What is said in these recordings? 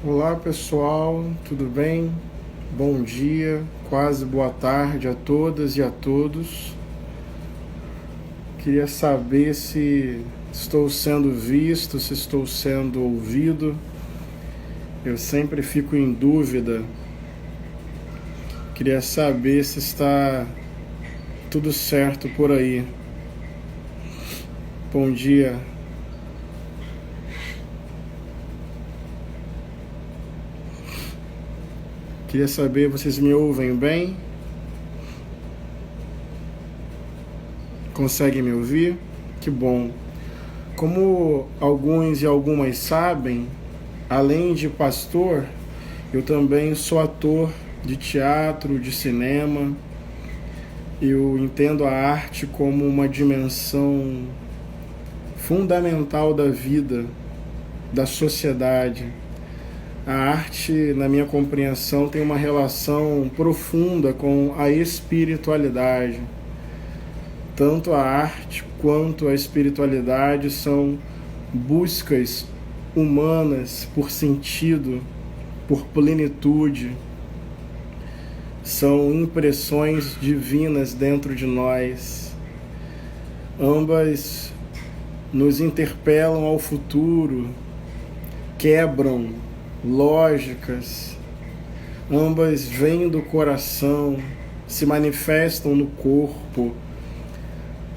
Olá pessoal, tudo bem? Bom dia, quase boa tarde a todas e a todos. Queria saber se estou sendo visto, se estou sendo ouvido. Eu sempre fico em dúvida. Queria saber se está tudo certo por aí. Bom dia. Queria saber, vocês me ouvem bem? Conseguem me ouvir? Que bom. Como alguns e algumas sabem, além de pastor, eu também sou ator de teatro, de cinema. Eu entendo a arte como uma dimensão fundamental da vida, da sociedade. A arte, na minha compreensão, tem uma relação profunda com a espiritualidade. Tanto a arte quanto a espiritualidade são buscas humanas por sentido, por plenitude, são impressões divinas dentro de nós. Ambas nos interpelam ao futuro, quebram lógicas, ambas vêm do coração, se manifestam no corpo.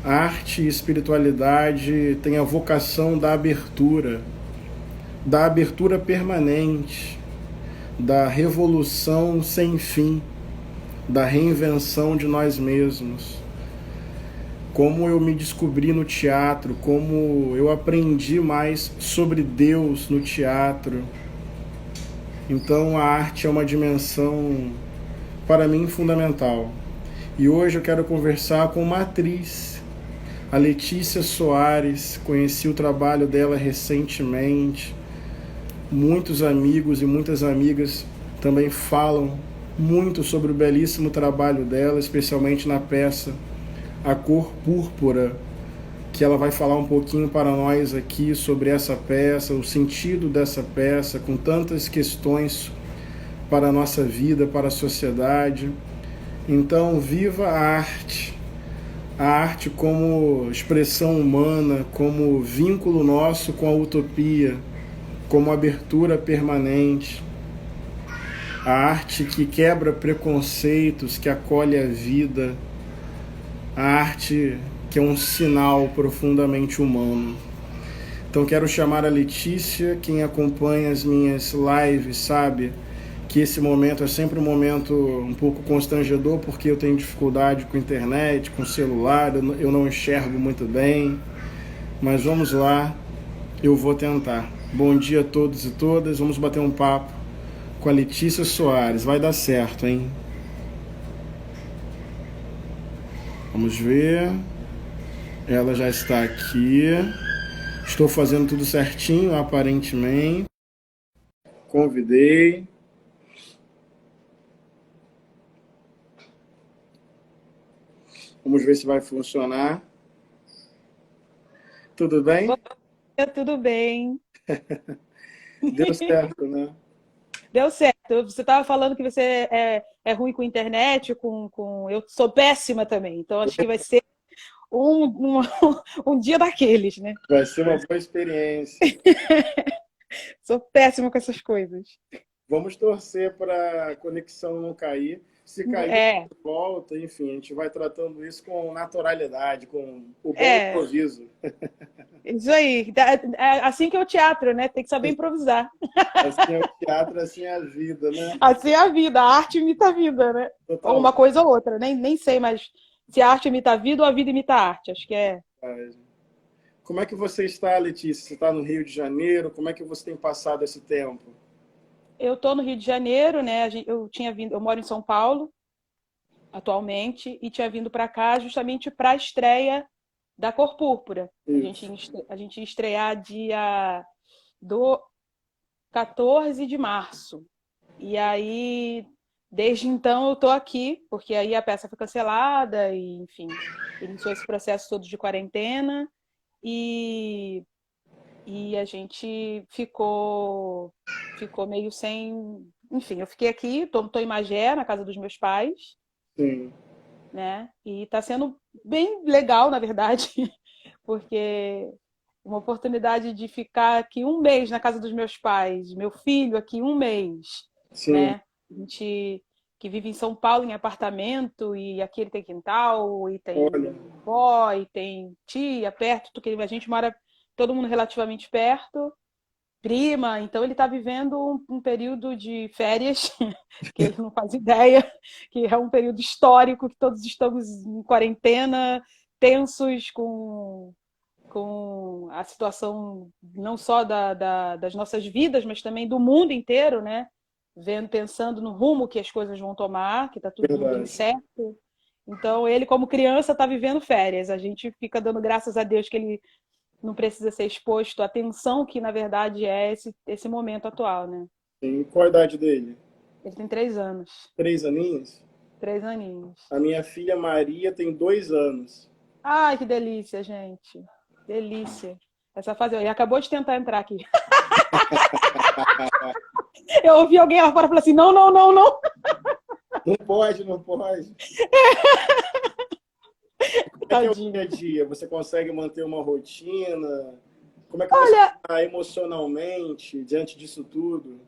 Arte e espiritualidade têm a vocação da abertura permanente, da revolução sem fim, da reinvenção de nós mesmos. Como eu me descobri no teatro, como eu aprendi mais sobre Deus no teatro. Então a arte é uma dimensão, para mim, fundamental. E hoje eu quero conversar com uma atriz, a Letícia Soares. Conheci o trabalho dela recentemente. Muitos amigos e muitas amigas também falam muito sobre o belíssimo trabalho dela, especialmente na peça A Cor Púrpura, que ela vai falar um pouquinho para nós aqui sobre essa peça, o sentido dessa peça, com tantas questões para a nossa vida, para a sociedade. Então, viva a arte como expressão humana, como vínculo nosso com a utopia, como abertura permanente. A arte que quebra preconceitos, que acolhe a vida. A arte que é um sinal profundamente humano. Então quero chamar a Letícia. Quem acompanha as minhas lives sabe que esse momento é sempre um momento um pouco constrangedor, porque eu tenho dificuldade com internet, com celular, eu não enxergo muito bem. Mas vamos lá, eu vou tentar. Bom dia a todos e todas, vamos bater um papo com a Letícia Soares. Vai dar certo, hein? Vamos ver. Ela já está aqui. Estou fazendo tudo certinho, aparentemente. Convidei. Vamos ver se vai funcionar. Tudo Bom bem? dia, tudo bem? Deu certo, né? Deu certo. Você estava falando que você é ruim com internet, Eu sou péssima também, então acho que vai ser um, um, um dia daqueles, né? Vai ser uma boa experiência. Sou péssima com essas coisas. Vamos torcer para a conexão não cair. Se cair, É, volta. Enfim, a gente vai tratando isso com naturalidade, com o bom é, improviso. isso aí. É assim que é o teatro, né? Tem que saber improvisar. Assim é o teatro, assim é a vida, né? Assim é a vida, a arte imita a vida, né? Ou uma Totalmente. coisa ou outra, nem sei, mas se a arte imita a vida ou a vida imita a arte. Acho que é. Como é que você está, Letícia? Você está no Rio de Janeiro? Como é que você tem passado esse tempo? Eu estou no Rio de Janeiro, né? Eu tinha vindo, eu moro em São Paulo atualmente e tinha vindo para cá justamente para a estreia da Cor Púrpura. Isso. A gente ia estrear dia do 14 de março. E aí, desde então, eu estou aqui, porque aí a peça foi cancelada e, enfim, iniciou esse processo todo de quarentena e a gente ficou meio sem... Enfim, eu fiquei aqui, tô em Magé, na casa dos meus pais, Sim, né? E tá sendo bem legal, na verdade, porque uma oportunidade de ficar aqui um mês na casa dos meus pais, meu filho aqui um mês, sim. né? A gente que vive em São Paulo em apartamento e aqui ele tem quintal e Olha, tem vó e tem tia perto, porque a gente mora todo mundo relativamente perto, prima, então ele está vivendo um período de férias que ele não faz ideia, que é um período histórico que todos estamos em quarentena, tensos com a situação não só das nossas vidas, mas também do mundo inteiro, né? Vendo, pensando no rumo que as coisas vão tomar, que está tudo muito verdade. incerto. Então, ele, como criança, está vivendo férias. A gente fica dando graças a Deus que ele não precisa ser exposto à tensão que, na verdade, é esse momento atual, né? Sim. Qual a idade dele? Ele tem 3 anos, 3 aninhos? 3 aninhos. A minha filha Maria tem 2 anos. Ai, que delícia, gente. Delícia. Essa fase. Ele acabou de tentar entrar aqui. Eu ouvi alguém lá fora falar assim: não, não, não, não. Não pode, não pode. Como é que é o dia Tadinho. a dia? Você consegue manter uma rotina? Como é que você Olha, está emocionalmente diante disso tudo?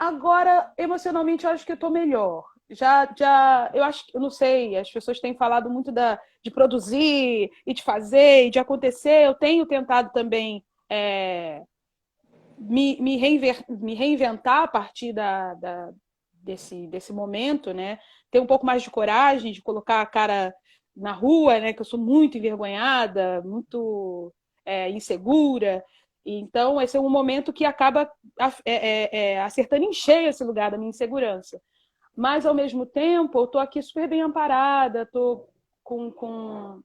agora, emocionalmente, eu acho que eu tô melhor. Eu acho que, eu não sei, as pessoas têm falado muito de produzir e de fazer e de acontecer. Eu tenho tentado também me reinventar a partir desse momento, né? Ter um pouco mais de coragem de colocar a cara na rua, né? Que eu sou muito envergonhada, muito insegura. Então, esse é um momento que acaba acertando em cheio esse lugar da minha insegurança. Mas, ao mesmo tempo, eu estou aqui super bem amparada, estou com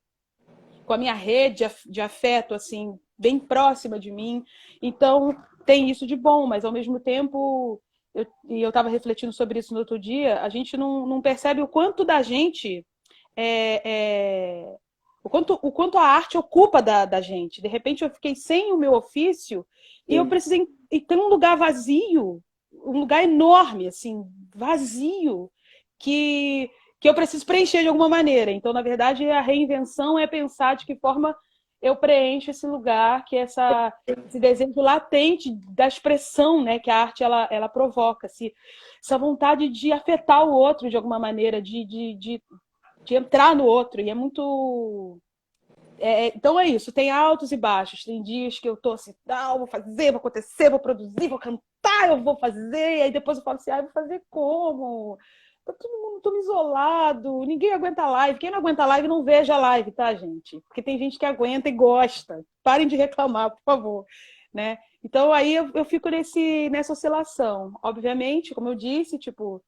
a minha rede de afeto assim bem próxima de mim. Então, tem isso de bom, mas ao mesmo tempo, eu estava refletindo sobre isso no outro dia, a gente não percebe o quanto da gente é, é, o quanto a arte ocupa da gente. De repente eu fiquei sem o meu ofício e eu Sim, precisei. E tem um lugar vazio, um lugar enorme, assim, vazio, que, que eu preciso preencher de alguma maneira. Então, na verdade, a reinvenção é pensar de que forma eu preencho esse lugar, que é esse desejo latente da expressão, né, que a arte ela provoca, essa vontade de afetar o outro de alguma maneira, de entrar no outro. E é muito. Então é isso, tem altos e baixos. Tem dias que eu tô assim, não, vou fazer, vou acontecer, vou produzir, vou cantar, eu vou fazer. E aí depois eu falo assim, vou fazer como? Tá todo mundo tão isolado, ninguém aguenta a live. Quem não aguenta a live, não veja a live, tá, gente? Porque tem gente que aguenta e gosta. Parem de reclamar, por favor. Né? Então aí eu fico nessa oscilação. Obviamente, como eu disse, tipo,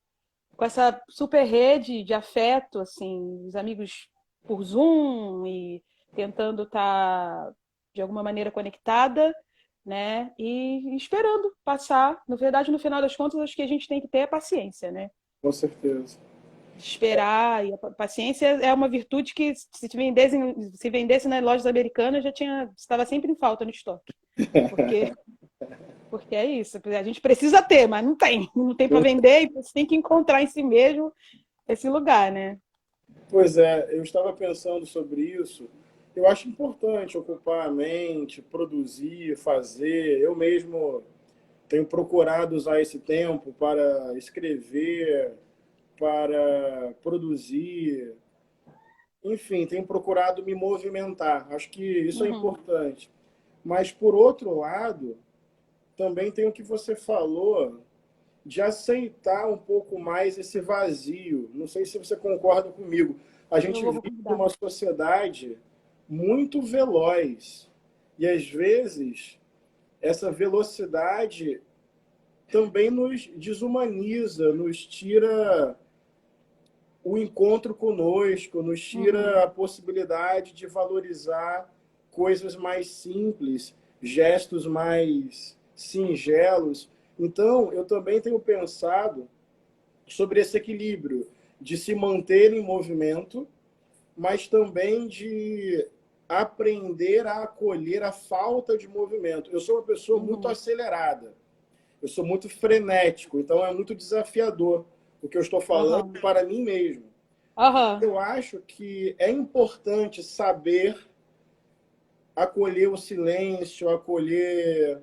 com essa super rede de afeto, assim, os amigos por Zoom e tentando estar de alguma maneira conectada, né? E esperando passar. Na verdade, no final das contas, acho que a gente tem que ter a paciência, né? com certeza. De esperar. E a paciência é uma virtude que, se vendesse nas lojas americanas, estava sempre em falta no estoque. Porque é isso, a gente precisa ter, mas não tem para vender e você tem que encontrar em si mesmo esse lugar, né? Pois é, eu estava pensando sobre isso. Eu acho importante ocupar a mente, produzir, fazer. Eu mesmo tenho procurado usar esse tempo para escrever, para produzir. Enfim, tenho procurado me movimentar. Acho que isso é Uhum, importante. Mas, por outro lado, também tem o que você falou de aceitar um pouco mais esse vazio. Não sei se você concorda comigo. A eu gente vou vive concordar. numa sociedade muito veloz. E às vezes essa velocidade também nos desumaniza, nos tira o encontro conosco, nos tira Uhum, a possibilidade de valorizar coisas mais simples, gestos mais singelos. Então, eu também tenho pensado sobre esse equilíbrio de se manter em movimento, mas também de aprender a acolher a falta de movimento. Eu sou uma pessoa muito uhum, acelerada. Eu sou muito frenético, então é muito desafiador o que eu estou falando Aham. para mim mesmo. Aham. Eu acho que é importante saber acolher o silêncio, acolher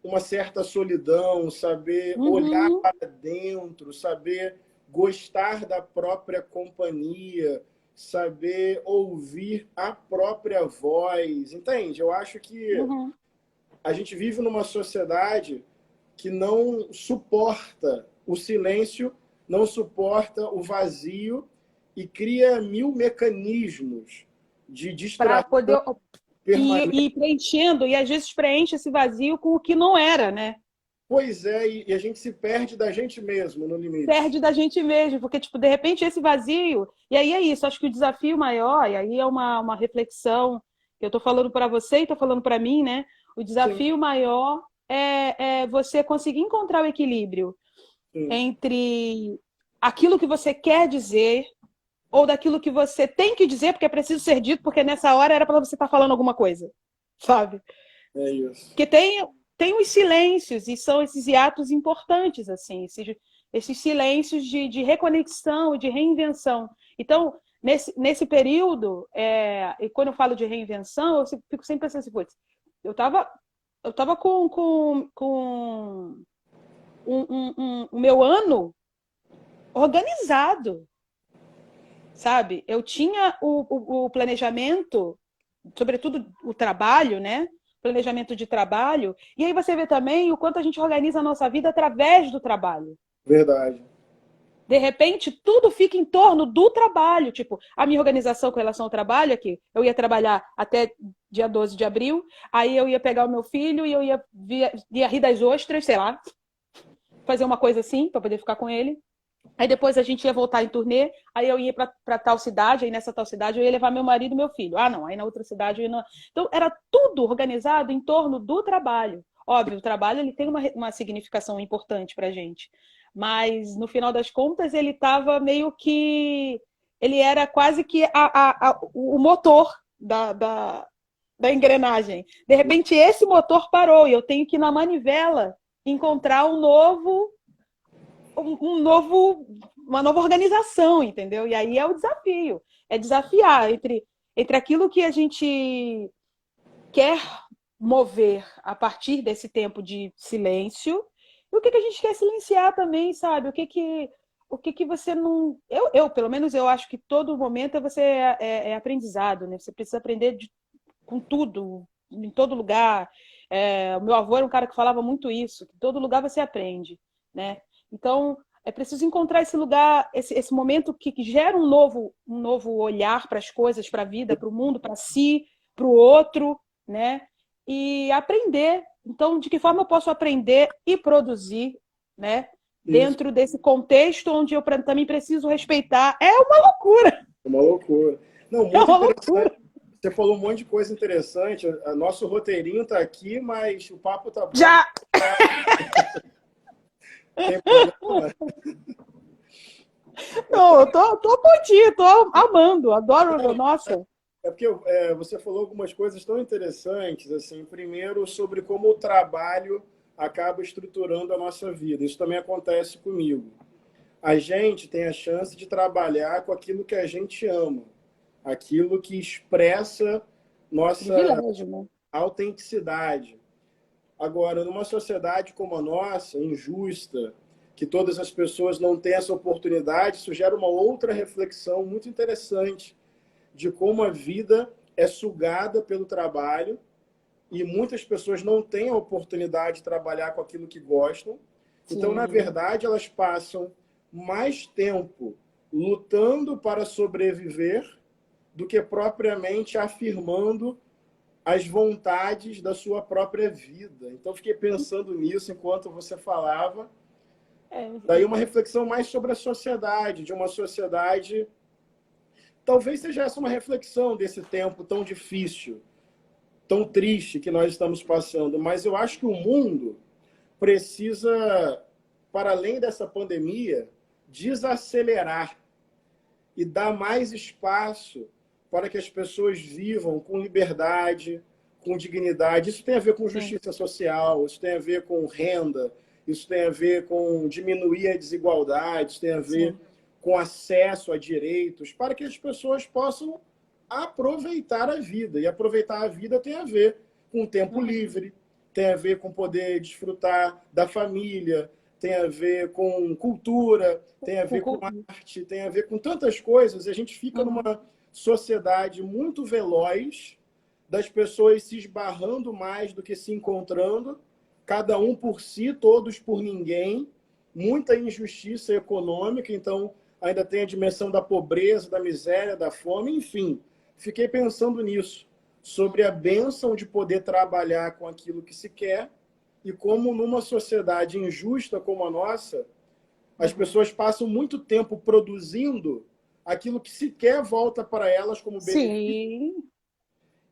uma certa solidão, saber olhar Uhum. para dentro, saber gostar da própria companhia, saber ouvir a própria voz, entende? Eu acho que Uhum. a gente vive numa sociedade que não suporta o silêncio, não suporta o vazio e cria mil mecanismos de Para distração poder permanente. ir preenchendo, e às vezes preenche esse vazio com o que não era, né? Pois é, e a gente se perde da gente mesmo no Perde limite. da gente mesmo, porque, tipo, de repente esse vazio. E aí é isso, acho que o desafio maior, e aí é uma reflexão que eu estou falando para você e estou falando para mim, né? O Sim, desafio maior é você conseguir encontrar o equilíbrio sim, entre aquilo que você quer dizer ou daquilo que você tem que dizer, porque é preciso ser dito, porque nessa hora era para você estar falando alguma coisa, sabe? é isso. Porque tem os silêncios, e são esses hiatos importantes, assim, esses silêncios de reconexão e de reinvenção. Então, nesse período, e quando eu falo de reinvenção, eu fico sempre pensando assim, putz, eu estava eu tava com o meu ano organizado, sabe? Eu tinha o planejamento, sobretudo o trabalho, né? Planejamento de trabalho. E aí você vê também o quanto a gente organiza a nossa vida através do trabalho. Verdade. De repente, tudo fica em torno do trabalho. Tipo, a minha organização com relação ao trabalho é que eu ia trabalhar até dia 12 de abril, aí eu ia pegar o meu filho e eu ia rir das ostras, sei lá, fazer uma coisa assim, para poder ficar com ele. Aí depois a gente ia voltar em turnê, aí eu ia para tal cidade, aí nessa tal cidade eu ia levar meu marido e meu filho. Ah, não, aí na outra cidade eu ia... Então era tudo organizado em torno do trabalho. Óbvio, o trabalho ele tem uma significação importante para a gente, mas no final das contas ele estava meio que... Ele era quase que o motor da engrenagem. De repente esse motor parou e eu tenho que ir na manivela encontrar uma nova organização, entendeu? E aí é o desafio, é desafiar entre aquilo que a gente quer mover a partir desse tempo de silêncio e o que a gente quer silenciar também, sabe? O que você não... pelo menos, eu acho que todo momento você é aprendizado, né? Você precisa aprender com tudo, em todo lugar. O meu avô era um cara que falava muito isso, que em todo lugar você aprende, né? Então, é preciso encontrar esse lugar, esse momento que gera um novo olhar para as coisas, para a vida, para o mundo, para si, para o outro, né? E aprender. Então, de que forma eu posso aprender e produzir, né? Isso Dentro desse contexto onde eu também preciso respeitar. É uma loucura! é uma loucura. Não, É muito uma interessante. loucura! Você falou um monte de coisa interessante. Nosso roteirinho está aqui, mas o papo tá bom. Já! Tem problema? Não, eu tô contigo, tô amando, adoro, nossa. É porque você falou algumas coisas tão interessantes, assim, primeiro sobre como o trabalho acaba estruturando a nossa vida. Isso também acontece comigo. A gente tem a chance de trabalhar com aquilo que a gente ama, aquilo que expressa nossa Privilégio, né? autenticidade. Agora, numa sociedade como a nossa, injusta, que todas as pessoas não têm essa oportunidade, isso gera uma outra reflexão muito interessante de como a vida é sugada pelo trabalho e muitas pessoas não têm a oportunidade de trabalhar com aquilo que gostam. Então, na Sim. verdade, elas passam mais tempo lutando para sobreviver do que propriamente afirmando as vontades da sua própria vida. Então, fiquei pensando nisso enquanto você falava. É, Daí, uma reflexão mais sobre a sociedade, de uma sociedade. Talvez seja essa uma reflexão desse tempo tão difícil, tão triste que nós estamos passando, mas eu acho que o mundo precisa, para além dessa pandemia, desacelerar e dar mais espaço para que as pessoas vivam com liberdade, com dignidade. Isso tem a ver com sim, justiça social, isso tem a ver com renda, isso tem a ver com diminuir a desigualdade, isso tem a ver sim. com acesso a direitos, para que as pessoas possam aproveitar a vida. E aproveitar a vida tem a ver com tempo Uhum. livre, tem a ver com poder desfrutar da família, tem a ver com cultura, tem a Com ver com cultura. arte, tem a ver com tantas coisas. E a gente fica Uhum. numa sociedade muito veloz, das pessoas se esbarrando mais do que se encontrando, cada um por si, todos por ninguém, muita injustiça econômica, então ainda tem a dimensão da pobreza, da miséria, da fome, enfim. Fiquei pensando nisso, sobre a bênção de poder trabalhar com aquilo que se quer e como numa sociedade injusta como a nossa, as Uhum. pessoas passam muito tempo produzindo aquilo que sequer volta para elas como benefício Sim.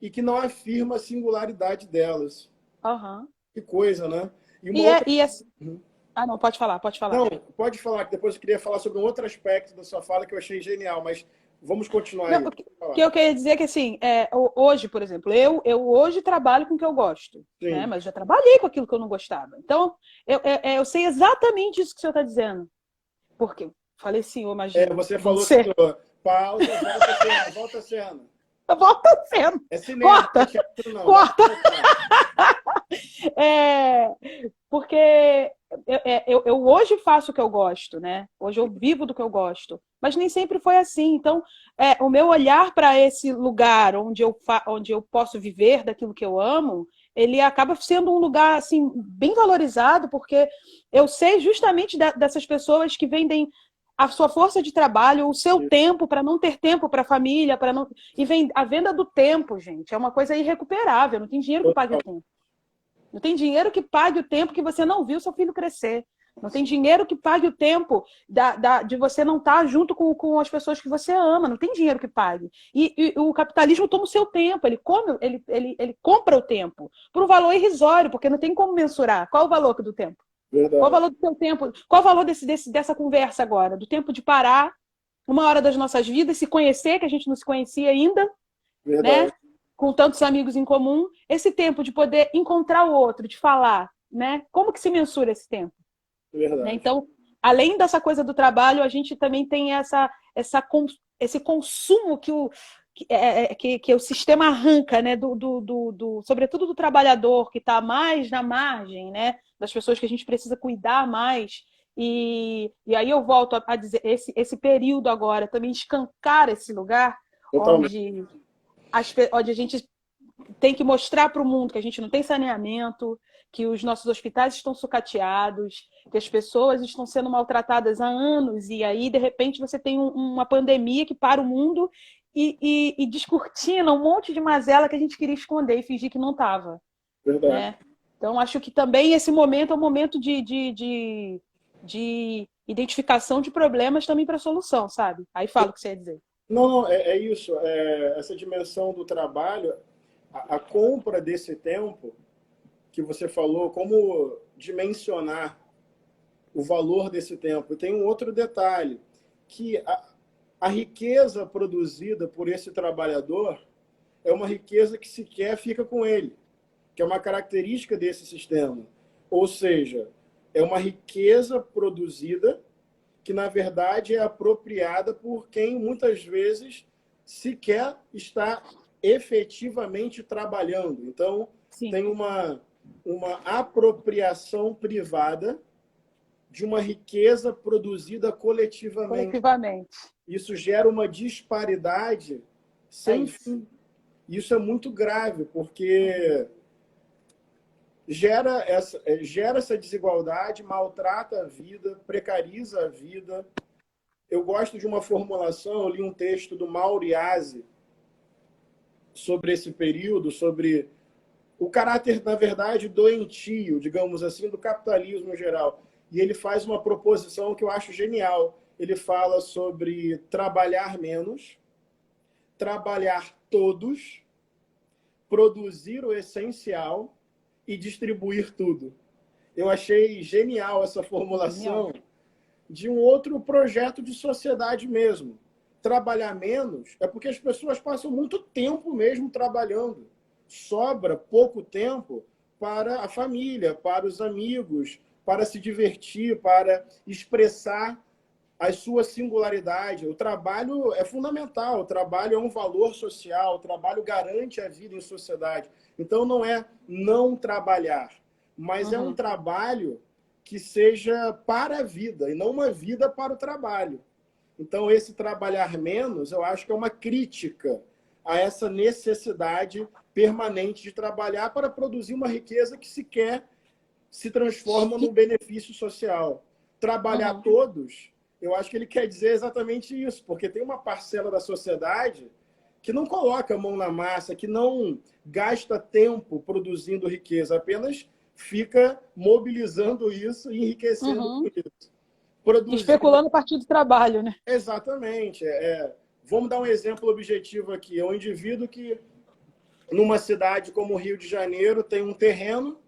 e que não afirma a singularidade delas. Aham. Que coisa, né? E uma E é, outra. e é... Ah, não, pode falar, pode falar. Não, pode falar, que depois eu queria falar sobre um outro aspecto da sua fala que eu achei genial, mas vamos continuar Não, aí. o Pode que falar. eu queria dizer é que, assim, hoje, por exemplo, eu hoje trabalho com o que eu gosto, né? Sim. Mas já trabalhei com aquilo que eu não gostava. Então, eu sei exatamente isso que o senhor está dizendo. Porque eu falei senhor, imagina, Você não falou sei. senhor. Pausa, volta a cena, volta a cena. Volta sendo. É cinema, não é Corta, teatro, não. Dá para corta. voltar. É, porque eu hoje faço o que eu gosto, né? Hoje eu vivo do que eu gosto. Mas nem sempre foi assim. Então, o meu olhar para esse lugar onde eu posso viver daquilo que eu amo, ele acaba sendo um lugar assim bem valorizado, porque eu sei justamente dessas pessoas que vendem a sua força de trabalho, o seu tempo para não ter tempo para a família, para não e vem a venda do tempo, gente, é uma coisa irrecuperável. Não tem dinheiro que pague o tempo. Não tem dinheiro que pague o tempo que você não viu seu filho crescer. Não tem dinheiro que pague o tempo de você não estar junto com as pessoas que você ama. Não tem dinheiro que pague. E o capitalismo toma o seu tempo. Ele compra o tempo por um valor irrisório, porque não tem como mensurar. Qual o valor do tempo? Qual o Verdade, valor do seu tempo? Qual o valor dessa conversa agora? Do tempo de parar uma hora das nossas vidas, se conhecer, que a gente não se conhecia ainda, né? verdade, Com tantos amigos em comum, esse tempo de poder encontrar o outro, de falar, né? Como que se mensura esse tempo? Né? verdade. Então, além dessa coisa do trabalho, a gente também tem esse consumo que o sistema arranca, né? Sobretudo do trabalhador que está mais na margem, né? Das pessoas que a gente precisa cuidar mais. E aí eu volto a dizer, esse período agora também escancar esse lugar Totalmente. onde a gente tem que mostrar para o mundo que a gente não tem saneamento, que os nossos hospitais estão sucateados, que as pessoas estão sendo maltratadas há anos, e aí, de repente, você tem uma pandemia que para o mundo e descortina um monte de mazela que a gente queria esconder e fingir que não estava. Verdade. Né? Então, acho que também esse momento é um momento de identificação de problemas também para solução, sabe? Aí fala o que você ia dizer. Não, não, é isso. Essa dimensão do trabalho, a compra desse tempo que você falou, como dimensionar o valor desse tempo. E tem um outro detalhe, que a riqueza produzida por esse trabalhador é uma riqueza que sequer fica com ele, que é uma característica desse sistema. Ou seja, é uma riqueza produzida que, na verdade, é apropriada por quem muitas vezes sequer está efetivamente trabalhando. Então, Sim, tem uma apropriação privada de uma riqueza produzida coletivamente. coletivamente. Isso gera uma disparidade É sem isso. fim. Isso é muito grave, porque gera essa desigualdade, maltrata a vida, precariza a vida. Eu gosto de uma formulação, eu li um texto do Mauriase sobre esse período, sobre o caráter, na verdade, doentio, digamos assim, do capitalismo em geral. E ele faz uma proposição que eu acho genial. Ele fala sobre trabalhar menos, trabalhar todos, produzir o essencial e distribuir tudo. Eu achei genial essa Genial. formulação de um outro projeto de sociedade mesmo. Trabalhar menos é porque as pessoas passam muito tempo mesmo trabalhando. sobra pouco tempo para a família, para os amigos, para se divertir, para expressar a sua singularidade. O trabalho é fundamental, o trabalho é um valor social, o trabalho garante a vida em sociedade. Então, não é não trabalhar, mas é um trabalho que seja para a vida, e não uma vida para o trabalho. Então, esse trabalhar menos, eu acho que é uma crítica a essa necessidade permanente de trabalhar para produzir uma riqueza que sequer se transforma num benefício social. Trabalhar todos, eu acho que ele quer dizer exatamente isso, porque tem uma parcela da sociedade que não coloca a mão na massa, que não gasta tempo produzindo riqueza, apenas fica mobilizando isso e enriquecendo isso. Especulando a partir do trabalho, né? Exatamente. Vamos dar um exemplo objetivo aqui. É um indivíduo que, numa cidade como o Rio de Janeiro, tem um terreno,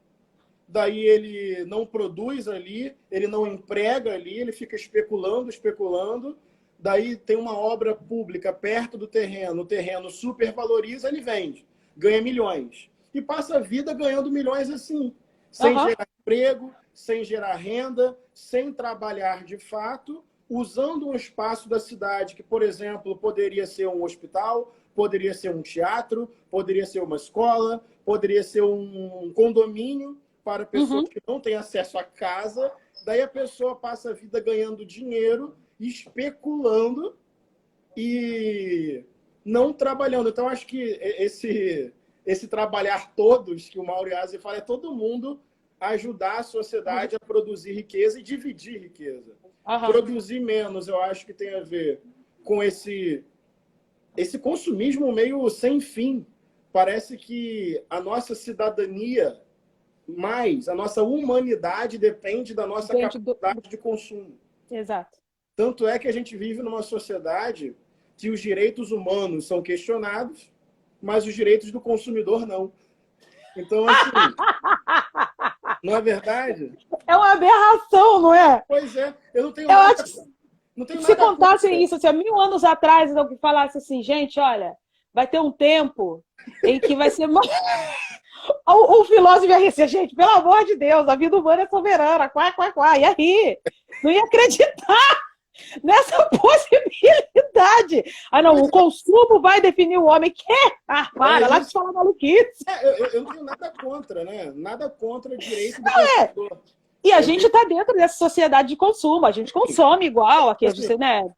daí ele não produz ali, ele não emprega ali, ele fica especulando, especulando, daí tem uma obra pública perto do terreno, o terreno supervaloriza, ele vende, ganha milhões. E passa a vida ganhando milhões assim, sem gerar emprego, sem gerar renda, sem trabalhar de fato, usando um espaço da cidade que, por exemplo, poderia ser um hospital, poderia ser um teatro, poderia ser uma escola, poderia ser um condomínio para pessoas que não têm acesso à casa. Daí a pessoa passa a vida ganhando dinheiro, especulando e não trabalhando. Então, acho que esse trabalhar todos, que o Mauro Yazzi fala, é todo mundo ajudar a sociedade a produzir riqueza e dividir riqueza. Produzir menos, eu acho que tem a ver com esse consumismo meio sem fim. Parece que a nossa cidadania, a nossa humanidade depende da nossa capacidade de consumo. Exato. Tanto é que a gente vive numa sociedade que os direitos humanos são questionados, mas os direitos do consumidor não. Então, assim, não é verdade? É uma aberração, não é? Pois é. Eu não tenho eu nada... acho que se contassem isso, assim, há 1000 anos atrás, alguém falasse assim, gente, olha, vai ter um tempo em que vai ser... O filósofo ia rir assim, gente, pelo amor de Deus, a vida humana é soberana, ia rir. Não ia acreditar nessa possibilidade. Ah, não, o consumo vai definir o homem. Para, lá de falar maluquice. Eu não tenho nada contra, né? Nada contra o direito do consumidor. E a gente está dentro dessa sociedade de consumo, a gente consome igual aqui, assim, né?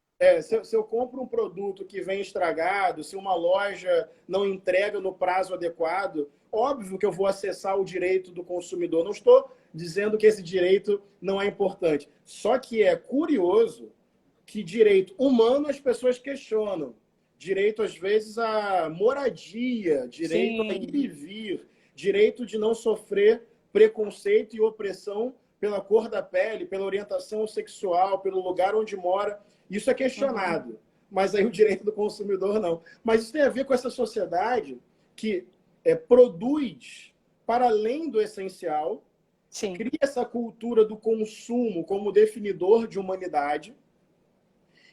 Se eu compro um produto que vem estragado, se uma loja não entrega no prazo adequado, óbvio que eu vou acessar o direito do consumidor. Não estou dizendo que esse direito não é importante. Só que é curioso que direito humano as pessoas questionam. Direito, às vezes, à moradia, direito a ir e vir, direito de não sofrer preconceito e opressão pela cor da pele, pela orientação sexual, pelo lugar onde mora. Isso é questionado, mas aí o direito do consumidor não. Mas isso tem a ver com essa sociedade que produz para além do essencial, cria essa cultura do consumo como definidor de humanidade.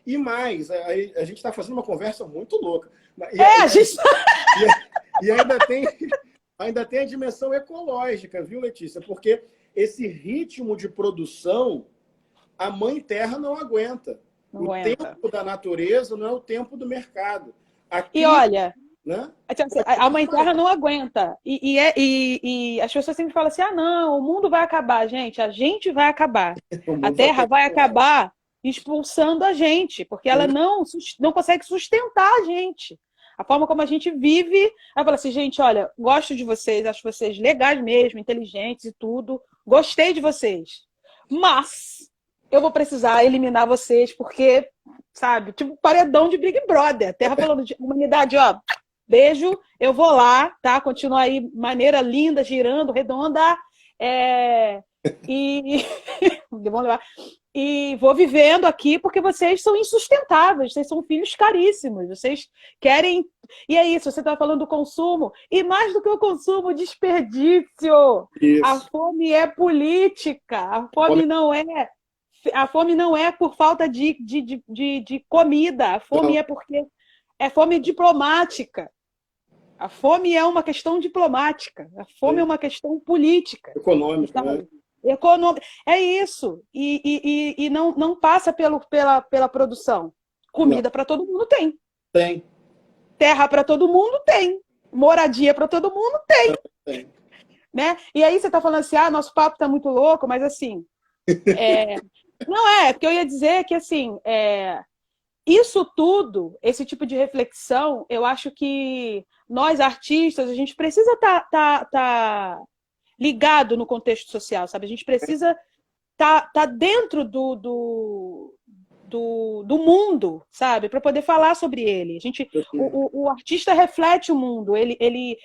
E mais, a gente está fazendo uma conversa muito louca. E ainda tem a dimensão ecológica, viu, Letícia? Porque esse ritmo de produção, a Mãe Terra não aguenta. Tempo da natureza não é o tempo do mercado. Aqui, e olha, né? A Mãe Terra não aguenta. E as pessoas sempre falam assim, não, o mundo vai acabar. Gente, a gente vai acabar. A Terra vai acabar expulsando a gente, porque ela não consegue sustentar a gente. A forma como a gente vive, ela fala assim, gente, olha, gosto de vocês, acho vocês legais mesmo, inteligentes e tudo, gostei de vocês, mas eu vou precisar eliminar vocês, porque, sabe, tipo paredão de Big Brother, a Terra falando de humanidade, ó, beijo, eu vou lá, tá, continuar aí, maneira linda, girando, redonda, e vou vivendo aqui porque vocês são insustentáveis, vocês são filhos caríssimos, vocês querem... E é isso, você está falando do consumo, e mais do que o consumo, desperdício. Isso. A fome é política, a fome não é por falta de comida, a fome é porque é fome diplomática. A fome é uma questão diplomática, a fome é uma questão política. Econômica, Então, né? econômica. É isso. E não passa pela produção. Não, Comida para todo mundo tem. tem, Terra para todo mundo tem. Moradia para todo mundo tem. tem. Né? E aí você está falando assim, nosso papo está muito louco, mas assim... Não porque eu ia dizer que assim, isso tudo, esse tipo de reflexão, eu acho que nós artistas, a gente precisa tá ligado no contexto social, sabe? A gente precisa tá dentro do mundo, sabe? Para poder falar sobre ele. O artista reflete o mundo.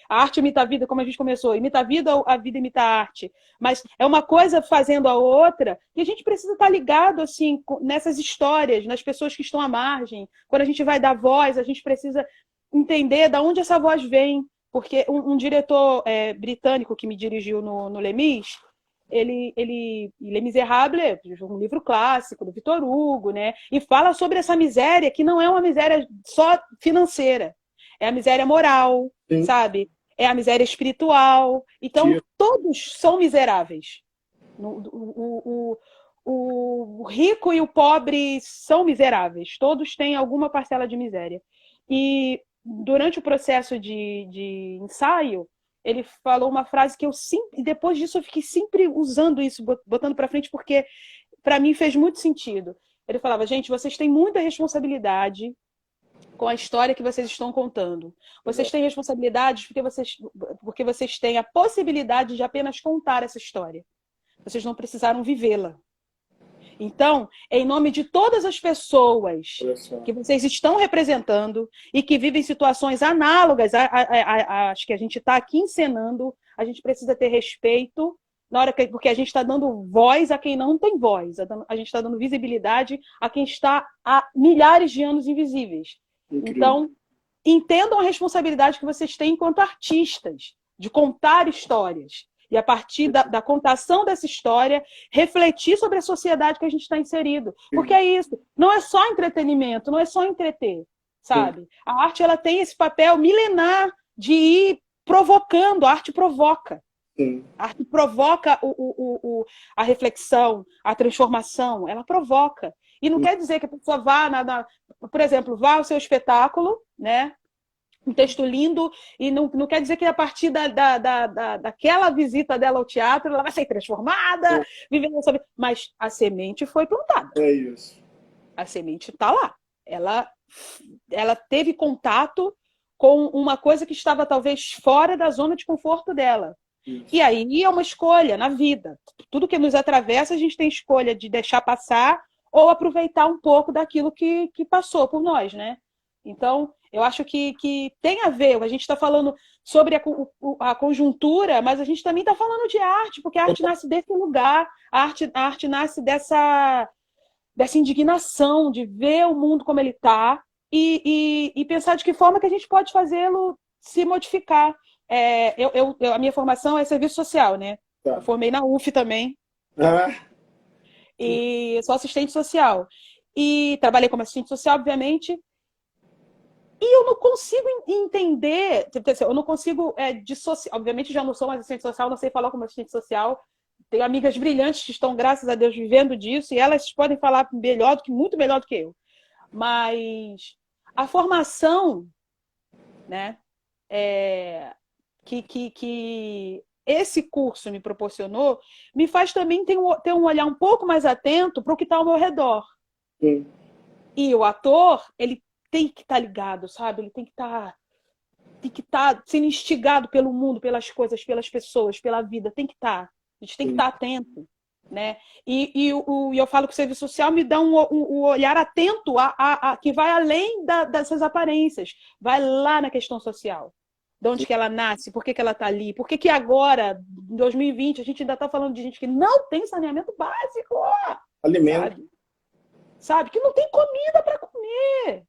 A arte imita a vida, como a gente começou. Imita a vida imita a arte. Mas é uma coisa fazendo a outra e a gente precisa estar ligado assim, nessas histórias, nas pessoas que estão à margem. Quando a gente vai dar voz, a gente precisa entender de onde essa voz vem. Porque um diretor britânico que me dirigiu no Lemis, Les Misérables, um livro clássico do Victor Hugo, né? E fala sobre essa miséria que não é uma miséria só financeira, é a miséria moral, Sim. sabe? É a miséria espiritual. Então, Sim. todos são miseráveis. O rico e o pobre são miseráveis. Todos têm alguma parcela de miséria. E durante o processo de ensaio, ele falou uma frase que eu sempre, depois disso eu fiquei sempre usando isso, botando para frente, porque para mim fez muito sentido. Ele falava, gente, vocês têm muita responsabilidade com a história que vocês estão contando. Vocês têm responsabilidade porque vocês têm a possibilidade de apenas contar essa história. Vocês não precisaram vivê-la. Então, em nome de todas as pessoas que vocês estão representando e que vivem situações análogas às que a gente está aqui encenando, a gente precisa ter respeito, porque a gente está dando voz a quem não tem voz, a gente está dando visibilidade a quem está há milhares de anos invisíveis. Incrível. Então, entendam a responsabilidade que vocês têm enquanto artistas, de contar histórias. E a partir da contação dessa história, refletir sobre a sociedade que a gente está inserido. Porque é isso. Não é só entretenimento, não é só entreter, sabe? A arte ela tem esse papel milenar de ir provocando. A arte provoca. A arte provoca a reflexão, a transformação. Ela provoca. E não quer dizer que a pessoa vá, por exemplo, vá ao seu espetáculo, né? Um texto lindo, e não quer dizer que a partir daquela visita dela ao teatro ela vai ser transformada, vivendo sobre... Mas a semente foi plantada. É isso. A semente está lá. Ela teve contato com uma coisa que estava talvez fora da zona de conforto dela. Isso. E aí é uma escolha na vida. Tudo que nos atravessa, a gente tem escolha de deixar passar ou aproveitar um pouco daquilo que passou por nós, né? Então, eu acho que tem a ver. A gente está falando sobre a conjuntura, mas a gente também está falando de arte, porque a arte nasce desse lugar, a arte nasce dessa indignação de ver o mundo como ele está e pensar de que forma que a gente pode fazê-lo se modificar. A minha formação é serviço social, né? Tá. Eu formei na UF também. E sou assistente social. E trabalhei como assistente social, obviamente. E eu não consigo entender, eu não consigo dissociar. Obviamente, já não sou mais assistente social, não sei falar como assistente social. Tenho amigas brilhantes que estão, graças a Deus, vivendo disso, e elas podem falar muito melhor do que eu. Mas a formação, né, que esse curso me proporcionou, me faz também ter um olhar um pouco mais atento para o que está ao meu redor. Sim. E o ator, ele tem que estar ligado, sabe? Ele tem que estar sendo instigado pelo mundo, pelas coisas, pelas pessoas, pela vida. Tem que estar. A gente tem que estar atento, né? E eu falo que o serviço social me dá um olhar atento que vai além dessas aparências. Vai lá na questão social. De onde que ela nasce, por que ela está ali, por que agora, em 2020, a gente ainda está falando de gente que não tem saneamento básico. Alimento. Sabe? Que não tem comida para comer.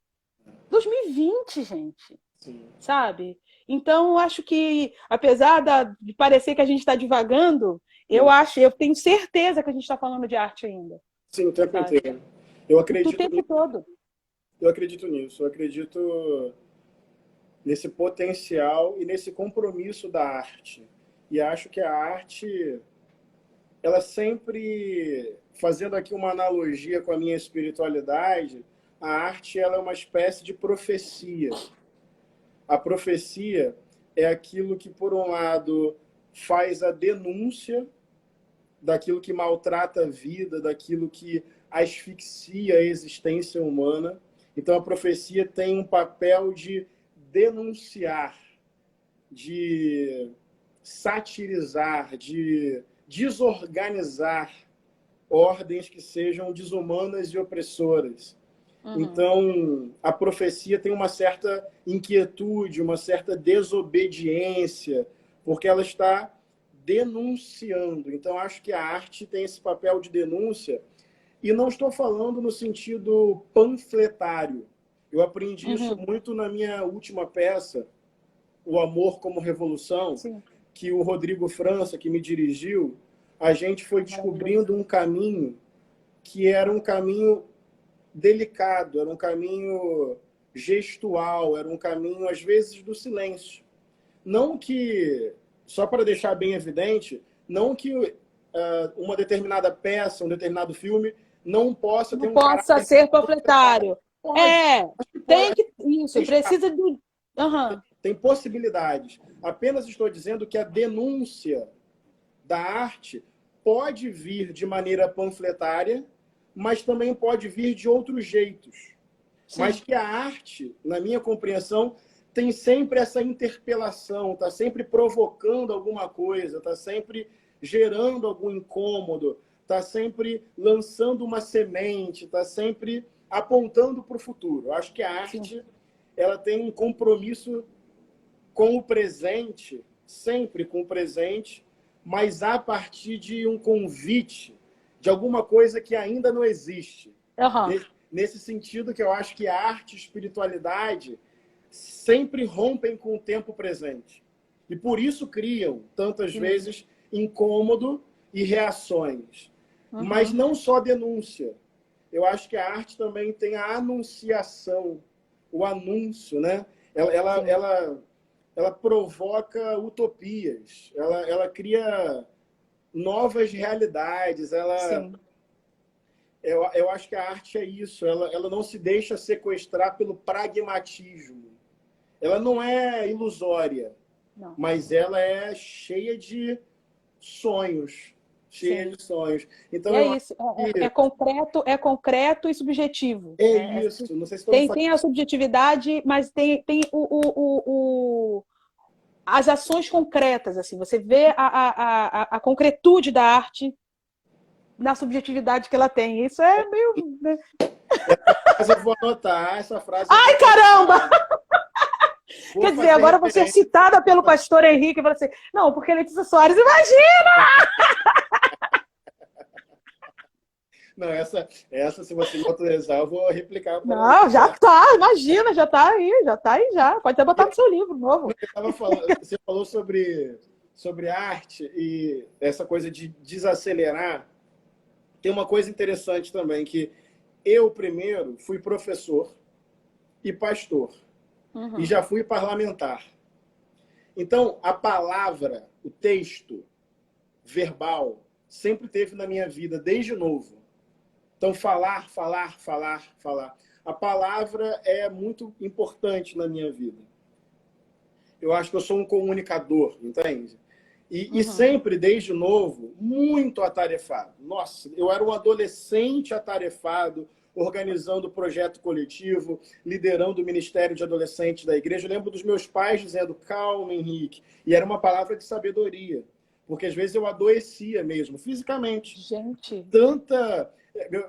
2020, gente. Sim. Sabe? Então, eu acho que, apesar de parecer que a gente está divagando, eu tenho certeza que a gente está falando de arte ainda. Sim, o tempo inteiro. Eu acredito o tempo todo. Eu acredito nisso. Eu acredito nesse potencial e nesse compromisso da arte. E acho que a arte, ela sempre, fazendo aqui uma analogia com a minha espiritualidade, a arte ela é uma espécie de profecia. A profecia é aquilo que, por um lado, faz a denúncia daquilo que maltrata a vida, daquilo que asfixia a existência humana. Então, a profecia tem um papel de denunciar, de satirizar, de desorganizar ordens que sejam desumanas e opressoras. Então, a profecia tem uma certa inquietude, uma certa desobediência, porque ela está denunciando. Então, acho que a arte tem esse papel de denúncia, e não estou falando no sentido panfletário. Eu aprendi isso muito na minha última peça, O Amor como Revolução, Sim. que o Rodrigo França, que me dirigiu, a gente foi descobrindo um caminho que era um caminho delicado, era um caminho gestual, era um caminho, às vezes, do silêncio. Não que, só para deixar bem evidente, não que uma determinada peça, um determinado filme, não possa ter Não um possa caráter ser panfletário. Pode, Tem pode, que. Isso, precisa de. tem possibilidades. Apenas estou dizendo que a denúncia da arte pode vir de maneira panfletária, mas também pode vir de outros jeitos. Sim. Mas que a arte, na minha compreensão, tem sempre essa interpelação, está sempre provocando alguma coisa, está sempre gerando algum incômodo, está sempre lançando uma semente, está sempre apontando para o futuro. Eu acho que a arte ela tem um compromisso com o presente, sempre com o presente, mas a partir de um convite, de alguma coisa que ainda não existe. Nesse sentido que eu acho que a arte e a espiritualidade sempre rompem com o tempo presente. E por isso criam, tantas vezes, incômodo e reações. Mas não só denúncia. Eu acho que a arte também tem a anunciação, o anúncio, né? Ela provoca utopias, ela cria novas realidades, eu acho que a arte é isso, ela não se deixa sequestrar pelo pragmatismo. Ela não é ilusória, mas ela é cheia de sonhos. Cheia de sonhos. Então, é isso, é concreto e subjetivo. Isso. Não sei se tem a subjetividade, mas tem as ações concretas. Assim, você vê a concretude da arte na subjetividade que ela tem. Isso é meio... Mas eu vou anotar essa frase. Ai, caramba! Quer dizer, agora vou ser citada pelo pastor Henrique e falar assim, não, porque Letícia Soares, imagina! Não, essa, se você me autorizar, eu vou replicar. Não, já tá, imagina, já tá aí já. Pode até botar no seu livro novo. Você falou sobre arte e essa coisa de desacelerar. Tem uma coisa interessante também, que eu primeiro fui professor e pastor. E já fui parlamentar. Então, a palavra, o texto verbal, sempre teve na minha vida, desde novo. Então, falar. A palavra é muito importante na minha vida. Eu acho que eu sou um comunicador, entende? E sempre, desde novo, muito atarefado. Nossa, eu era um adolescente atarefado, organizando o projeto coletivo, liderando o Ministério de Adolescentes da igreja. Eu lembro dos meus pais dizendo, calma, Henrique. E era uma palavra de sabedoria. Porque, às vezes, eu adoecia mesmo, fisicamente. Gente...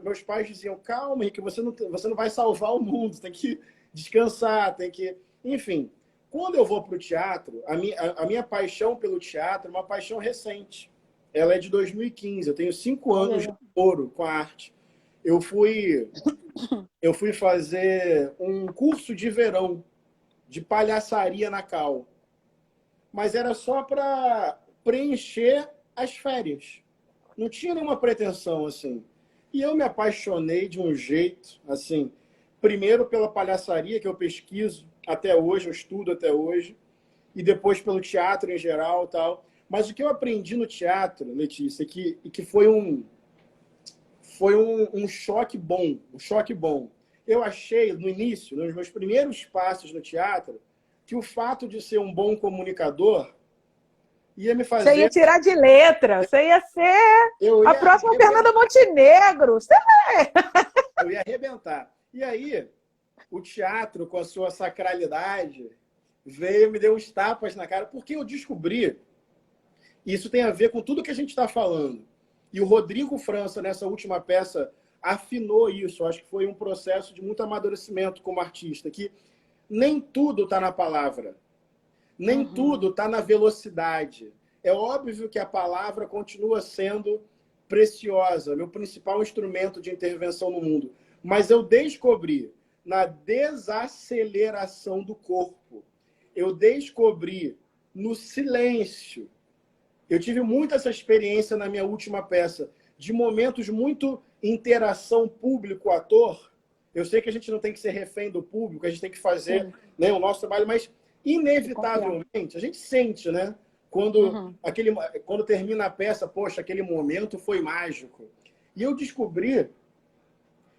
Meus pais diziam, calma, Henrique, você não vai salvar o mundo, tem que descansar, tem que... Enfim, quando eu vou para o teatro, a minha paixão pelo teatro é uma paixão recente. Ela é de 2015, eu tenho 5 anos de namoro com a arte. Eu fui fazer um curso de verão de palhaçaria na Cal. Mas era só para preencher as férias. Não tinha nenhuma pretensão, assim. E eu me apaixonei de um jeito, assim, primeiro pela palhaçaria que eu pesquiso, até hoje, eu estudo até hoje, e depois pelo teatro em geral, tal. Mas o que eu aprendi no teatro, Letícia, que foi um choque bom, um choque bom. Eu achei, no início, nos meus primeiros passos no teatro, que o fato de ser um bom comunicador ia me Você ia fazer... tirar de letra, você ia ser Eu a ia próxima arrebentar. Fernanda Montenegro. Você... Eu ia arrebentar. E aí, o teatro, com a sua sacralidade, veio e me deu uns tapas na cara, porque eu descobri, e isso tem a ver com tudo que a gente está falando. E o Rodrigo França, nessa última peça, afinou isso. Eu acho que foi um processo de muito amadurecimento como artista, que nem tudo está na palavra, nem tudo está na velocidade. É óbvio que a palavra continua sendo preciosa, meu principal instrumento de intervenção no mundo. Mas eu descobri na desaceleração do corpo. Eu descobri no silêncio. Eu tive muito essa experiência na minha última peça, de momentos muito interação público-ator. Eu sei que a gente não tem que ser refém do público, a gente tem que fazer, né, o nosso trabalho, mas inevitavelmente a gente sente, né? Quando termina a peça, poxa, aquele momento foi mágico. E eu descobri,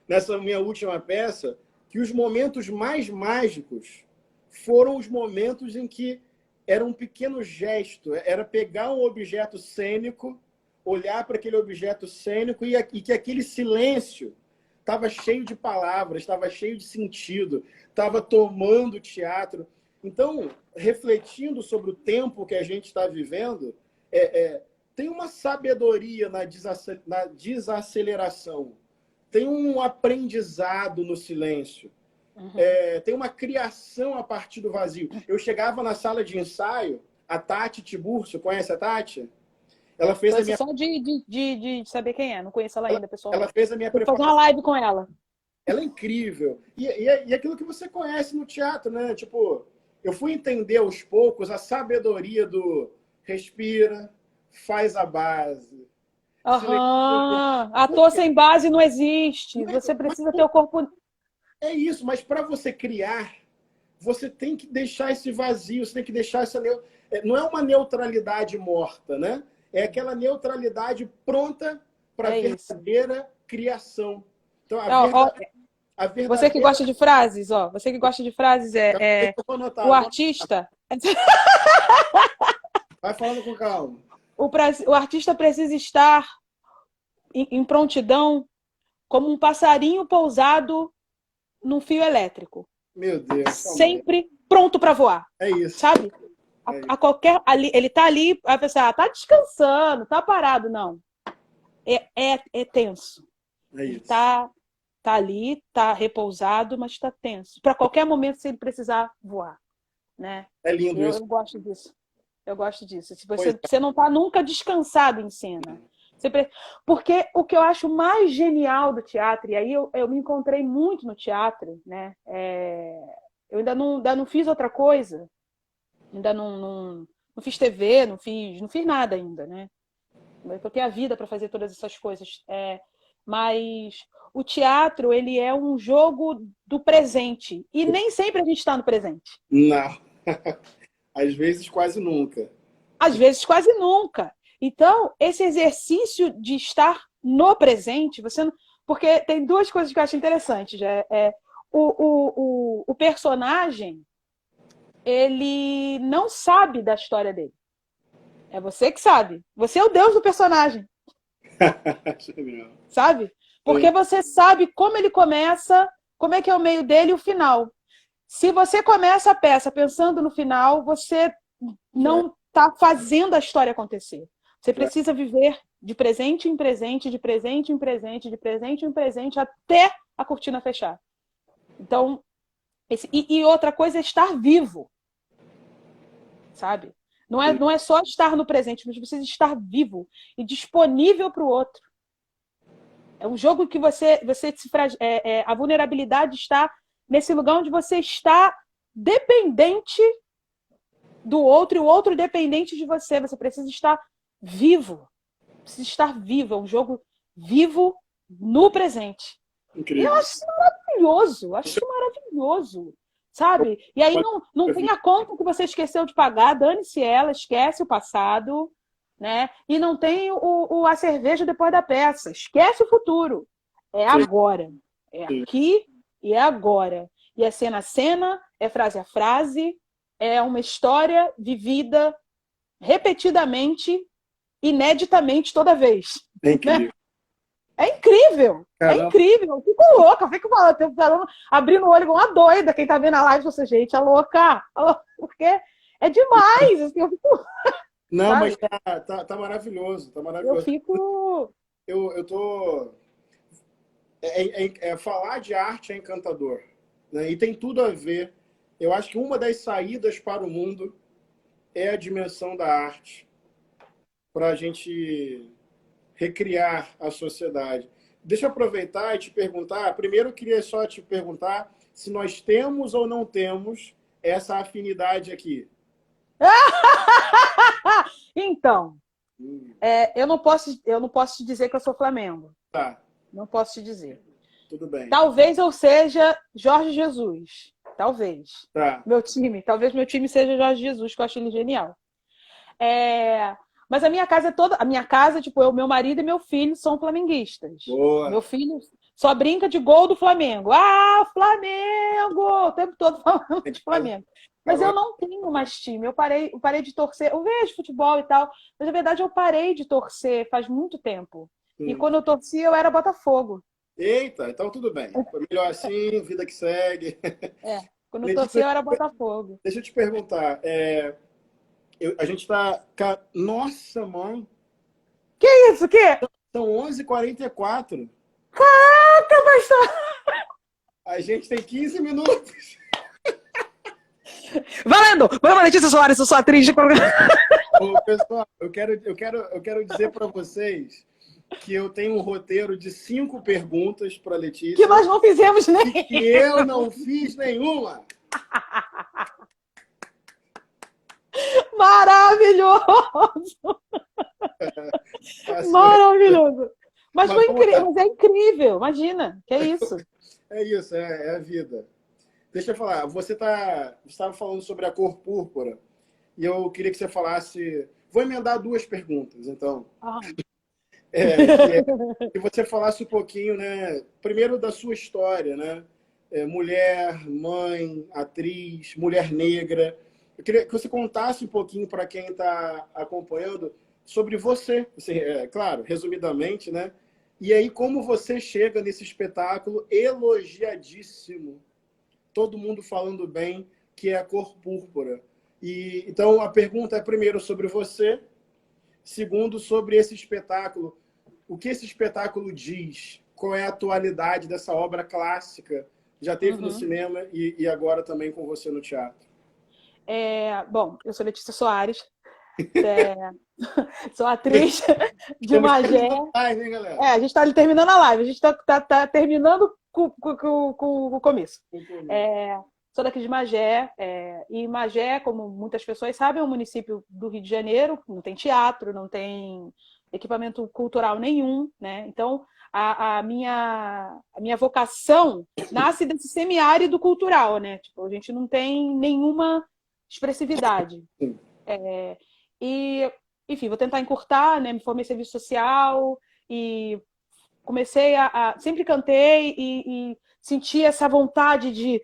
nessa minha última peça, que os momentos mais mágicos foram os momentos em que era um pequeno gesto, era pegar um objeto cênico, olhar para aquele objeto cênico e que aquele silêncio estava cheio de palavras, estava cheio de sentido, estava tomando teatro. Então, refletindo sobre o tempo que a gente está vivendo, tem uma sabedoria na desaceleração, tem um aprendizado no silêncio. Tem uma criação a partir do vazio. Eu chegava na sala de ensaio, a Tati Tiburcio, conhece a Tati? Ela fez a minha... Só de saber quem é, não conheço ela ainda, pessoalmente. Ela fez a minha Vou fazer uma live com ela. Ela é incrível. E aquilo que você conhece no teatro, né? Tipo, eu fui entender aos poucos a sabedoria do respira, faz a base. Ator sem base não existe. Você precisa ter o corpo... É isso, mas para você criar, você tem que deixar esse vazio, você tem que deixar essa... Não é uma neutralidade morta, né? É aquela neutralidade pronta para a verdadeira criação. Então, a verdadeira... Você que gosta de frases, você que gosta de frases, o artista... Vai falando com calma. O artista precisa estar em prontidão como um passarinho pousado num fio elétrico. Meu Deus. Sempre pronto para voar. É isso. Sabe? A qualquer... ele tá ali, vai pensar, tá descansando, tá parado. Não. É tenso. É isso. Ele tá ali, tá repousado, mas tá tenso. Para qualquer momento, se ele precisar voar. Né? É lindo isso. Eu gosto disso. Eu gosto disso. Se você não tá nunca descansado em cena. Porque o que eu acho mais genial do teatro, e aí eu me encontrei muito no teatro, né? Eu ainda não fiz outra coisa, ainda não fiz TV, não fiz nada ainda, né? Eu toquei a vida para fazer todas essas coisas. Mas o teatro, ele é um jogo do presente. E nem sempre a gente está no presente. Não. Às vezes, quase nunca. Às vezes, quase nunca. Então, esse exercício de estar no presente, porque tem duas coisas que eu acho interessantes. O personagem, ele não sabe da história dele. É você que sabe. Você é o Deus do personagem. Sabe? Porque você sabe como ele começa, como é que é o meio dele e o final. Se você começa a peça pensando no final, você não está fazendo a história acontecer. Você precisa viver de presente em presente, de presente em presente, de presente em presente, até a cortina fechar. Então, e outra coisa é estar vivo. Sabe? Não é só estar no presente, mas precisa estar vivo e disponível para o outro. É um jogo que a vulnerabilidade está nesse lugar onde você está dependente do outro e o outro dependente de você. Você precisa estar vivo. Precisa estar vivo. É um jogo vivo no presente. Incrível. Eu acho isso maravilhoso. Acho isso maravilhoso. sabe? E aí não tem a conta que você esqueceu de pagar, dane-se ela, esquece o passado, né? E não tem a cerveja depois da peça, esquece o futuro. É Sim, agora. É sim. aqui e é agora. E é cena a cena, é frase a frase, é uma história vivida repetidamente, ineditamente toda vez. É Né? incrível. É incrível, é Caramba. incrível. Eu fico louca, eu fico falando, abrindo o olho igual uma doida. Quem tá vendo a live, você, gente, é louca, porque é demais. Assim, eu fico, Não, mas sabe? tá maravilhoso, tá Eu maravilhoso. fico. Eu tô. Falar de arte é encantador, né? E tem tudo a ver. Eu acho que uma das saídas para o mundo é a dimensão da arte, para a gente recriar a sociedade. Deixa eu aproveitar e te perguntar. Primeiro, eu queria só te perguntar se nós temos ou não temos essa afinidade aqui. Então, Hum, eu não posso te dizer que eu sou Flamengo. tá, Não posso te dizer. tudo bem. Talvez eu seja Jorge Jesus. Talvez. Tá, Talvez meu time seja Jorge Jesus, que eu acho ele genial. É, mas a minha casa é toda. A minha casa, tipo, meu marido e meu filho são flamenguistas. Meu boa. filho só brinca de gol do Flamengo. Ah, Flamengo! O tempo todo falando de Flamengo. Mas eu Agora, não tenho mais time. Eu parei de torcer. Eu vejo futebol e tal, mas na verdade eu parei de torcer faz muito tempo. E sim. quando eu torcia, eu era Botafogo. Eita, então tudo bem. Foi melhor assim, vida que segue. É. Quando eu torcia, Letícia, eu era Botafogo. deixa eu te perguntar. A gente está. Nossa, mãe, Que isso? Que? são 11h44. Caraca, mas A gente tem 15 minutos. valendo! Vamos, Letícia Soares, eu sou atriz de programa. Ô, pessoal, eu quero dizer para vocês que eu tenho um roteiro de 5 perguntas para Que Letícia nós não fizemos nem. e que eu não fiz nenhuma. Maravilhoso! Assim, Maravilhoso! Mas mas foi vamos incrível, lá. mas é incrível, imagina, que é isso. É isso, é a vida. Deixa eu falar, você estava falando sobre a cor púrpura e eu queria que você falasse. Vou emendar 2 perguntas, então. Ah, Que você falasse um pouquinho, né? Primeiro da sua história, né? Mulher, mãe, atriz, mulher negra. Eu queria que você contasse um pouquinho para quem está acompanhando sobre você, assim, claro, resumidamente, né? E aí como você chega nesse espetáculo elogiadíssimo, todo mundo falando bem, que é a cor púrpura. E então a pergunta é primeiro sobre você, segundo sobre esse espetáculo. O que esse espetáculo diz? Qual é a atualidade dessa obra clássica? Já teve no uhum. cinema e agora também com você no teatro. Bom, eu sou Letícia Soares, é, sou atriz de Estamos Magé. terminando a live, hein, galera? A gente está terminando a live, a gente tá terminando com o começo. Sou daqui de Magé, e Magé, como muitas pessoas sabem, é um município do Rio de Janeiro, não tem teatro, não tem equipamento cultural nenhum, né? Então, a minha vocação nasce desse semiárido cultural, né? Tipo, a gente não tem nenhuma expressividade. Sim. E, enfim, vou tentar encurtar, né? Me formei em serviço social e comecei sempre cantei e senti essa vontade de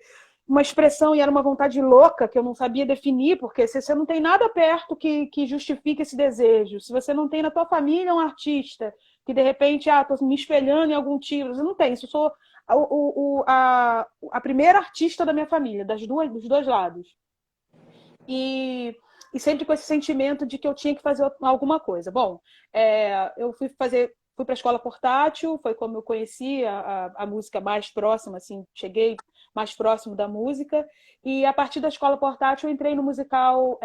uma expressão, e era uma vontade louca que eu não sabia definir, porque se você não tem nada perto que justifique esse desejo, se você não tem na tua família um artista que de repente, tô me espelhando em algum tipo, você não tem, isso eu sou a primeira artista da minha família, dos dois lados. E sempre com esse sentimento de que eu tinha que fazer alguma coisa. Bom, eu fui para a escola portátil, foi como eu conheci a música mais próxima, assim, cheguei mais próximo da música, e a partir da escola portátil eu entrei no musical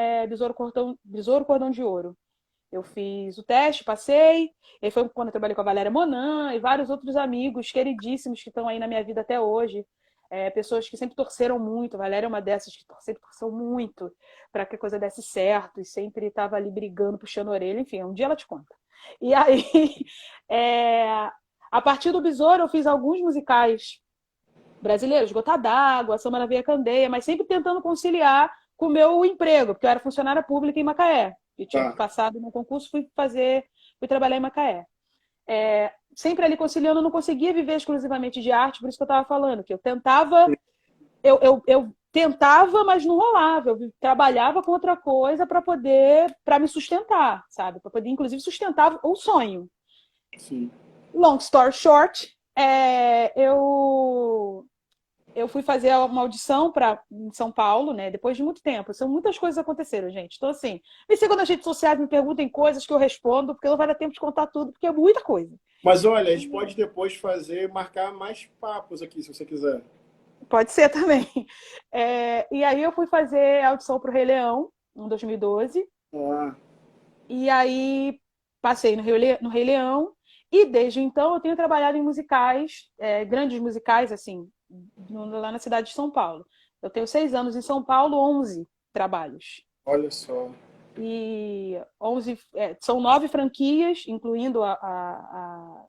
Besouro Cordão de Ouro. Eu fiz o teste, passei, e foi quando eu trabalhei com a Valéria Monan e vários outros amigos queridíssimos que estão aí na minha vida até hoje. Pessoas que sempre torceram muito. A Valéria é uma dessas que sempre torceu muito para que a coisa desse certo e sempre estava ali brigando, puxando a orelha. Enfim, um dia ela te conta. E aí, a partir do Besouro, eu fiz alguns musicais brasileiro, esgotar d'água, samba na veia candeia, mas sempre tentando conciliar com o meu emprego, porque eu era funcionária pública em Macaé. Eu tinha Tá. passado no concurso, fui trabalhar em Macaé. Sempre ali conciliando, eu não conseguia viver exclusivamente de arte, por isso que eu estava falando, que eu tentava, eu tentava, mas não rolava. Eu trabalhava com outra coisa para me sustentar, sabe? Para poder, inclusive, sustentar o sonho. Sim. Long story short, eu fui fazer uma audição em São Paulo, né? Depois de muito tempo. São muitas coisas aconteceram, gente. Então, assim, me sigam nas redes sociais, me perguntem coisas que eu respondo, porque não vai dar tempo de contar tudo, porque é muita coisa. Mas olha, a gente pode depois marcar mais papos aqui, se você quiser. Pode ser também. E aí eu fui fazer a audição para o Rei Leão, em 2012. Ah, E aí passei no Rei Leão. E desde então eu tenho trabalhado em musicais, grandes musicais, assim, lá na cidade de São Paulo. Eu tenho 6 anos em São Paulo, 11 trabalhos. olha só. E 11, são 9 franquias, incluindo a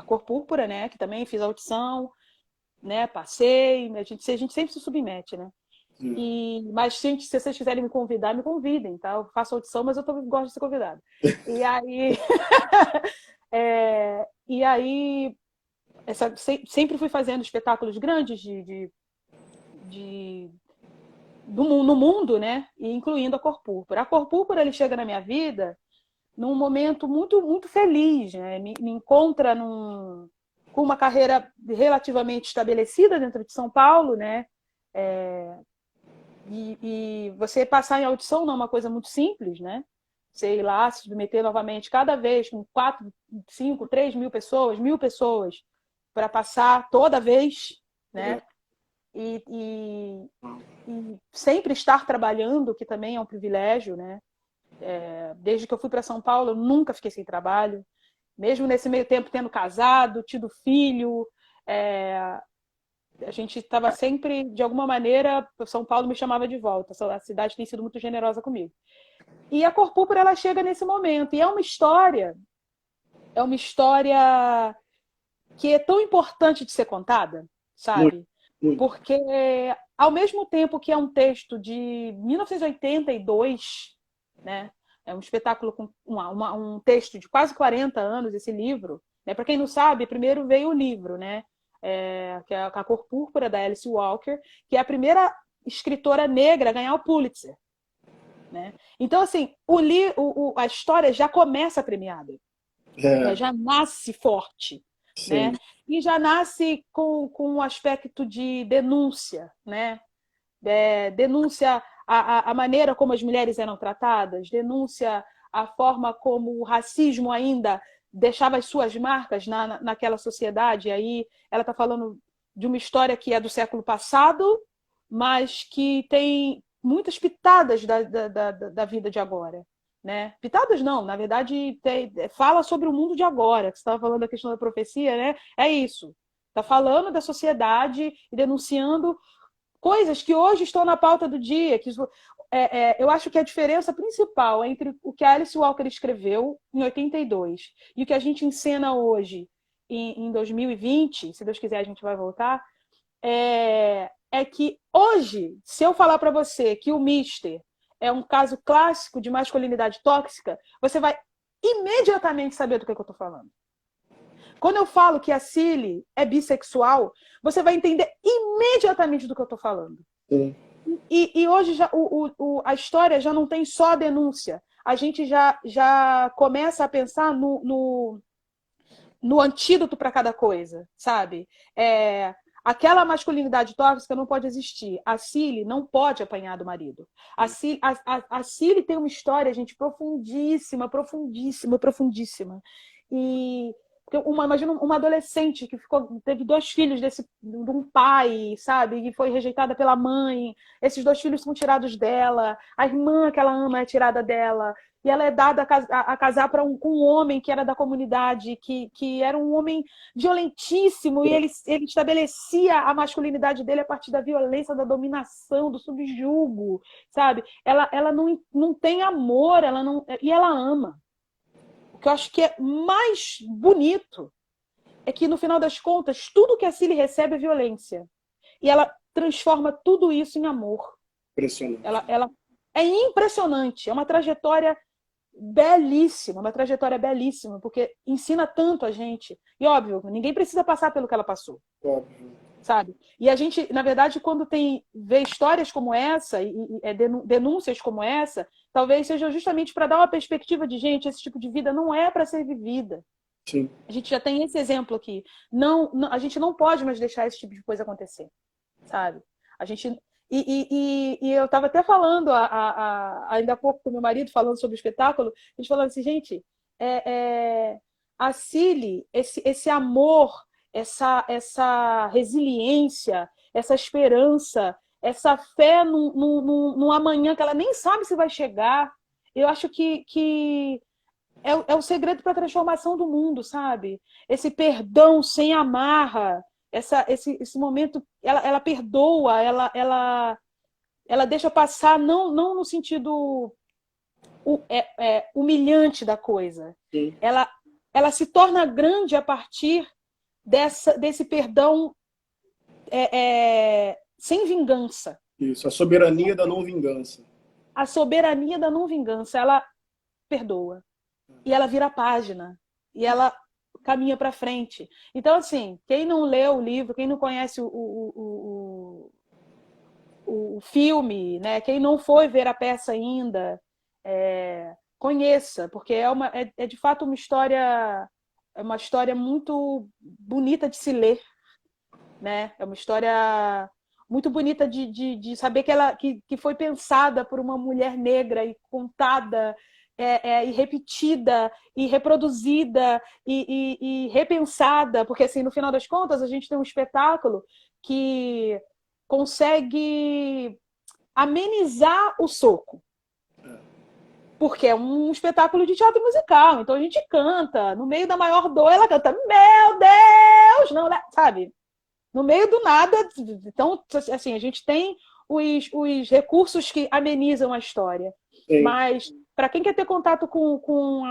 Cor Púrpura, né? Que também fiz audição, né? Passei, a gente sempre se submete, né? Mas, gente, se vocês quiserem me convidar, me convidem, tá? Eu faço audição, mas eu gosto de ser convidada. E aí, e aí sempre fui fazendo espetáculos grandes no mundo, né? E incluindo a Cor Púrpura. A Cor Púrpura ele chega na minha vida num momento muito, muito feliz, né? Me encontra com uma carreira relativamente estabelecida dentro de São Paulo, né? E você passar em audição não é uma coisa muito simples, né? Você ir lá, se submeter novamente, cada vez com 4, 5, 3 mil pessoas, 1.000 pessoas, para passar toda vez, né? E sempre estar trabalhando, que também é um privilégio, né? Desde que eu fui para São Paulo, eu nunca fiquei sem trabalho. Mesmo nesse meio tempo tendo casado, tido filho, a gente estava sempre, de alguma maneira, São Paulo me chamava de volta. A cidade tem sido muito generosa comigo. E a Cor Púrpura, ela chega nesse momento. E é uma história que é tão importante de ser contada, sabe? Muito, muito. Porque, ao mesmo tempo que é um texto de 1982, né? É um espetáculo com um texto de quase 40 anos, esse livro. Né? Para quem não sabe, primeiro veio o livro, né? Que é A Cor Púrpura, da Alice Walker, que é a primeira escritora negra a ganhar o Pulitzer. Né? Então, assim, a história já começa premiada. Já nasce forte. Né? E já nasce com um aspecto de denúncia, né? Denúncia a maneira como as mulheres eram tratadas, denúncia a forma como o racismo ainda deixava as suas marcas naquela sociedade. E aí ela está falando de uma história que é do século passado, mas que tem muitas pitadas da vida de agora. Né? Pitadas não, na verdade fala sobre o mundo de agora, que você estava falando da questão da profecia, né? É isso. Está falando da sociedade e denunciando coisas que hoje estão na pauta do dia. Eu acho que a diferença principal entre o que a Alice Walker escreveu em 82 e o que a gente encena hoje em 2020, se Deus quiser a gente vai voltar, é que hoje, se eu falar para você que o Mister é um caso clássico de masculinidade tóxica, você vai imediatamente saber do que eu estou falando. Quando eu falo que a Cilly é bissexual, você vai entender imediatamente do que eu estou falando. Sim. E hoje a história já não tem só a denúncia. A gente já começa a pensar no antídoto para cada coisa, sabe? Aquela masculinidade tóxica não pode existir. A Cilly não pode apanhar do marido. A Cilly tem uma história, gente, profundíssima, profundíssima, profundíssima. Imagina uma adolescente que teve 2 filhos de um pai, sabe? E foi rejeitada pela mãe. Esses 2 filhos são tirados dela. A irmã que ela ama é tirada dela. E ela é dada a casar com um homem que era da comunidade, que era um homem violentíssimo, e ele estabelecia a masculinidade dele a partir da violência, da dominação, do subjugo, sabe? Ela não tem amor, e ela ama. O que eu acho que é mais bonito é que, no final das contas, tudo que a Cilly recebe é violência. E ela transforma tudo isso em amor. Impressionante. Ela é impressionante. É uma trajetória belíssima, porque ensina tanto a gente. E, óbvio, ninguém precisa passar pelo que ela passou. Óbvio. Sabe? E a gente, na verdade, quando vê histórias como essa, denúncias como essa, talvez seja justamente para dar uma perspectiva de, gente, esse tipo de vida não é para ser vivida. Sim. A gente já tem esse exemplo aqui. A gente não pode mais deixar esse tipo de coisa acontecer, sabe? A gente... E eu estava até falando ainda há pouco com meu marido, falando sobre o espetáculo, a gente falando assim, gente, a Cilly, esse amor, essa resiliência, essa esperança, essa fé num amanhã que ela nem sabe se vai chegar, eu acho que é o segredo para a transformação do mundo, sabe? Esse perdão sem amarra, esse momento, ela perdoa, ela deixa passar, não no sentido humilhante da coisa. Sim. Ela se torna grande a partir desse perdão sem vingança. Isso, a soberania da não vingança. A soberania da não vingança. Ela perdoa. E ela vira a página. E ela caminha para frente. Então, assim, quem não leu o livro, quem não conhece o filme, né? Quem não foi ver a peça ainda, conheça, porque é de fato uma história muito bonita de se ler, né? É uma história muito bonita de saber que foi pensada por uma mulher negra e contada e repetida e reproduzida e repensada, porque assim, no final das contas a gente tem um espetáculo que consegue amenizar o soco, porque é um espetáculo de teatro musical, então a gente canta, no meio da maior dor ela canta, meu Deus, não, sabe? No meio do nada, então assim, a gente tem os recursos que amenizam a história. Sim. Mas para quem quer ter contato com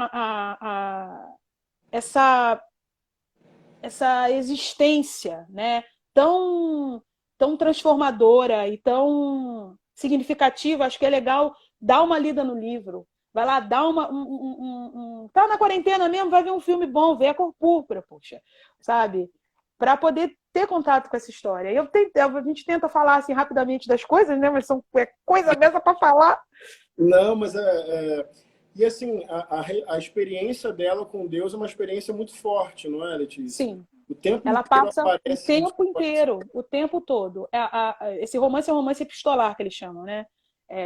essa existência, né, tão transformadora e tão significativa, acho que é legal dar uma lida no livro. Vai lá, dá tá na quarentena mesmo, vai ver um filme bom, vê A Cor Púrpura, poxa, sabe? Para poder ter contato com essa história. A gente tenta falar assim rapidamente das coisas, né? Mas são coisa mesmo para falar. Não, mas e assim, a experiência dela com Deus é uma experiência muito forte, não é, Letícia? Sim. O tempo ela passa o tempo todo. Esse romance é um romance epistolar, que eles chamam, né?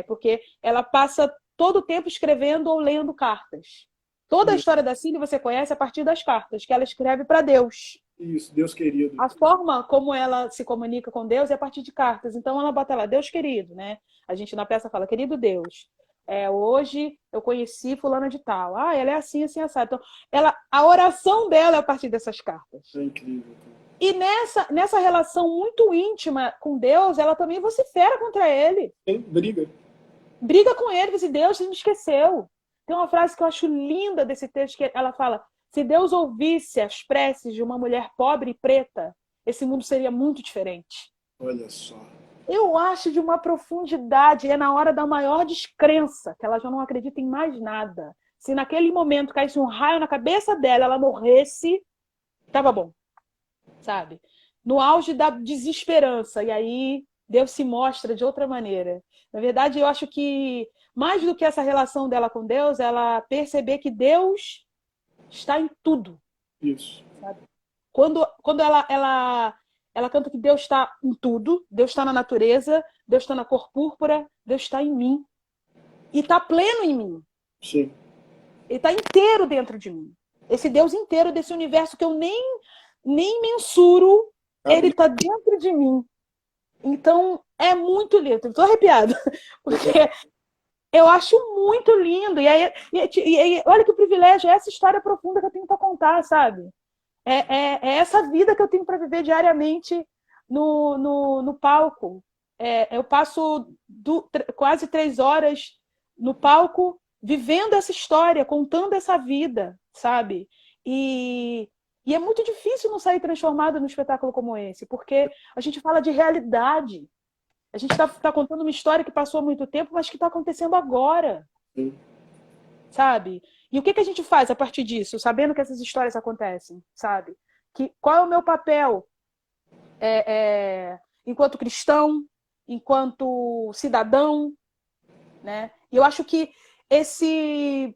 Porque ela passa todo o tempo escrevendo ou lendo cartas. Toda a história da Cilly você conhece a partir das cartas que ela escreve para Deus. Isso, Deus querido. A forma como ela se comunica com Deus é a partir de cartas. Então ela bota lá, Deus querido, né? A gente na peça fala, querido Deus, hoje eu conheci fulana de tal. Ela é assim, assim, assado. Então, a oração dela é a partir dessas cartas. É incrível. E nessa relação muito íntima com Deus, ela também vocifera contra ele. Sim, briga. Briga com ele, diz, Deus, você me esqueceu. Tem uma frase que eu acho linda desse texto, que ela fala, se Deus ouvisse as preces de uma mulher pobre e preta, esse mundo seria muito diferente. Olha só. Eu acho de uma profundidade, é na hora da maior descrença, que ela já não acredita em mais nada. Se naquele momento caísse um raio na cabeça dela, ela morresse, estava bom, sabe? No auge da desesperança, e aí Deus se mostra de outra maneira. Na verdade, eu acho que, mais do que essa relação dela com Deus, ela perceber que Deus está em tudo. Isso. Sabe? Quando ela canta que Deus está em tudo, Deus está na natureza, Deus está na cor púrpura, Deus está em mim. E está pleno em mim. Sim. Ele está inteiro dentro de mim. Esse Deus inteiro desse universo que eu nem mensuro, ele está dentro de mim. Então, é muito lindo. Estou arrepiada. Porque eu acho muito lindo. E aí, olha que privilégio, é essa história profunda que eu tenho para contar, sabe? É essa vida que eu tenho para viver diariamente no palco. Eu passo quase 3 horas no palco vivendo essa história, contando essa vida, sabe? E E é muito difícil não sair transformado num espetáculo como esse, porque a gente fala de realidade. A gente está contando uma história que passou há muito tempo, mas que está acontecendo agora. Sim. Sabe? E o que a gente faz a partir disso, sabendo que essas histórias acontecem, sabe? Qual é o meu papel enquanto cristão, enquanto cidadão, né? E eu acho que esse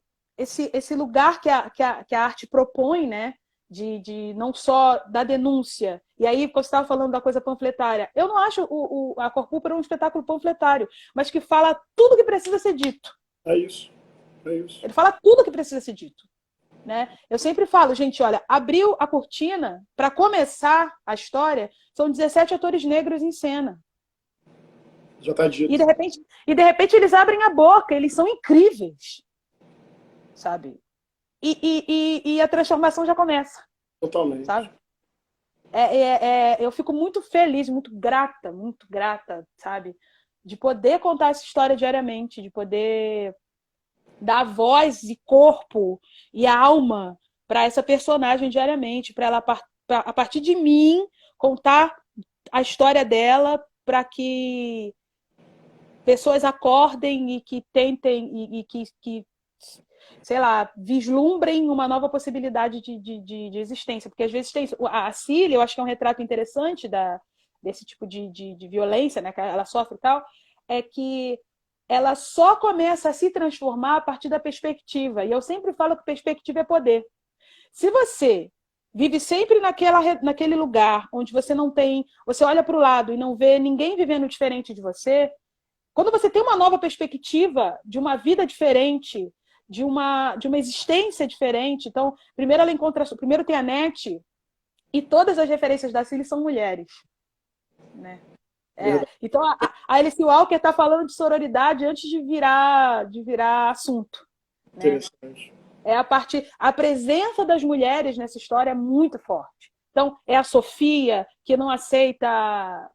lugar que a arte propõe, né? De não só da denúncia. E aí, quando você estava falando da coisa panfletária, eu não acho a Cor Púrpura um espetáculo panfletário, mas que fala tudo que precisa ser dito. É isso. É isso. Ele fala tudo que precisa ser dito. Né? Eu sempre falo, gente, olha, abriu a cortina, para começar a história, são 17 atores negros em cena. Já está dito. E de repente eles abrem a boca, eles são incríveis. Sabe? E a transformação já começa. Totalmente. Sabe? Eu fico muito feliz, muito grata, sabe? De poder contar essa história diariamente, de poder dar voz e corpo e alma para essa personagem diariamente, para ela, a partir de mim, contar a história dela para que pessoas acordem e que tentem e que sei lá, vislumbrem uma nova possibilidade de existência. Porque às vezes tem a Cília, eu acho que é um retrato interessante desse tipo de violência, né, que ela sofre e tal, é que ela só começa a se transformar a partir da perspectiva. E eu sempre falo que perspectiva é poder. Se você vive sempre naquele lugar onde você não tem... Você olha para o lado e não vê ninguém vivendo diferente de você, quando você tem uma nova perspectiva de uma vida diferente, de uma existência diferente... Então, primeiro tem a NET, e todas as referências da Cília são mulheres. Né? Então, a Alice Walker está falando de sororidade antes de virar assunto. Né? Interessante. A presença das mulheres nessa história é muito forte. Então, é a Sofia, que não aceita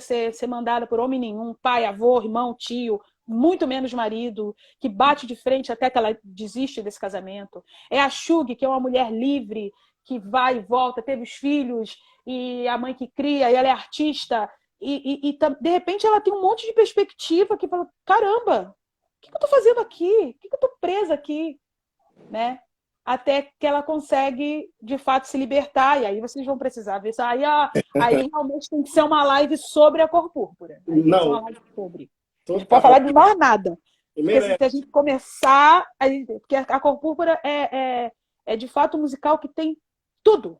ser mandada por homem nenhum, pai, avô, irmão, tio, muito menos marido, que bate de frente até que ela desiste desse casamento. É a Shug, que é uma mulher livre, que vai e volta, teve os filhos, e a mãe que cria, e ela é artista... E de repente ela tem um monte de perspectiva que fala, caramba, o que eu estou fazendo aqui? Por que eu estou presa aqui? Né? Até que ela consegue, de fato, se libertar. E aí vocês vão precisar ver isso. Aí realmente tem que ser uma live sobre a Cor Púrpura. Aí tem que ser uma live sobre. A gente pode falar de mais nada. Porque se a gente começar... Porque a Cor Púrpura é de fato um musical que tem tudo.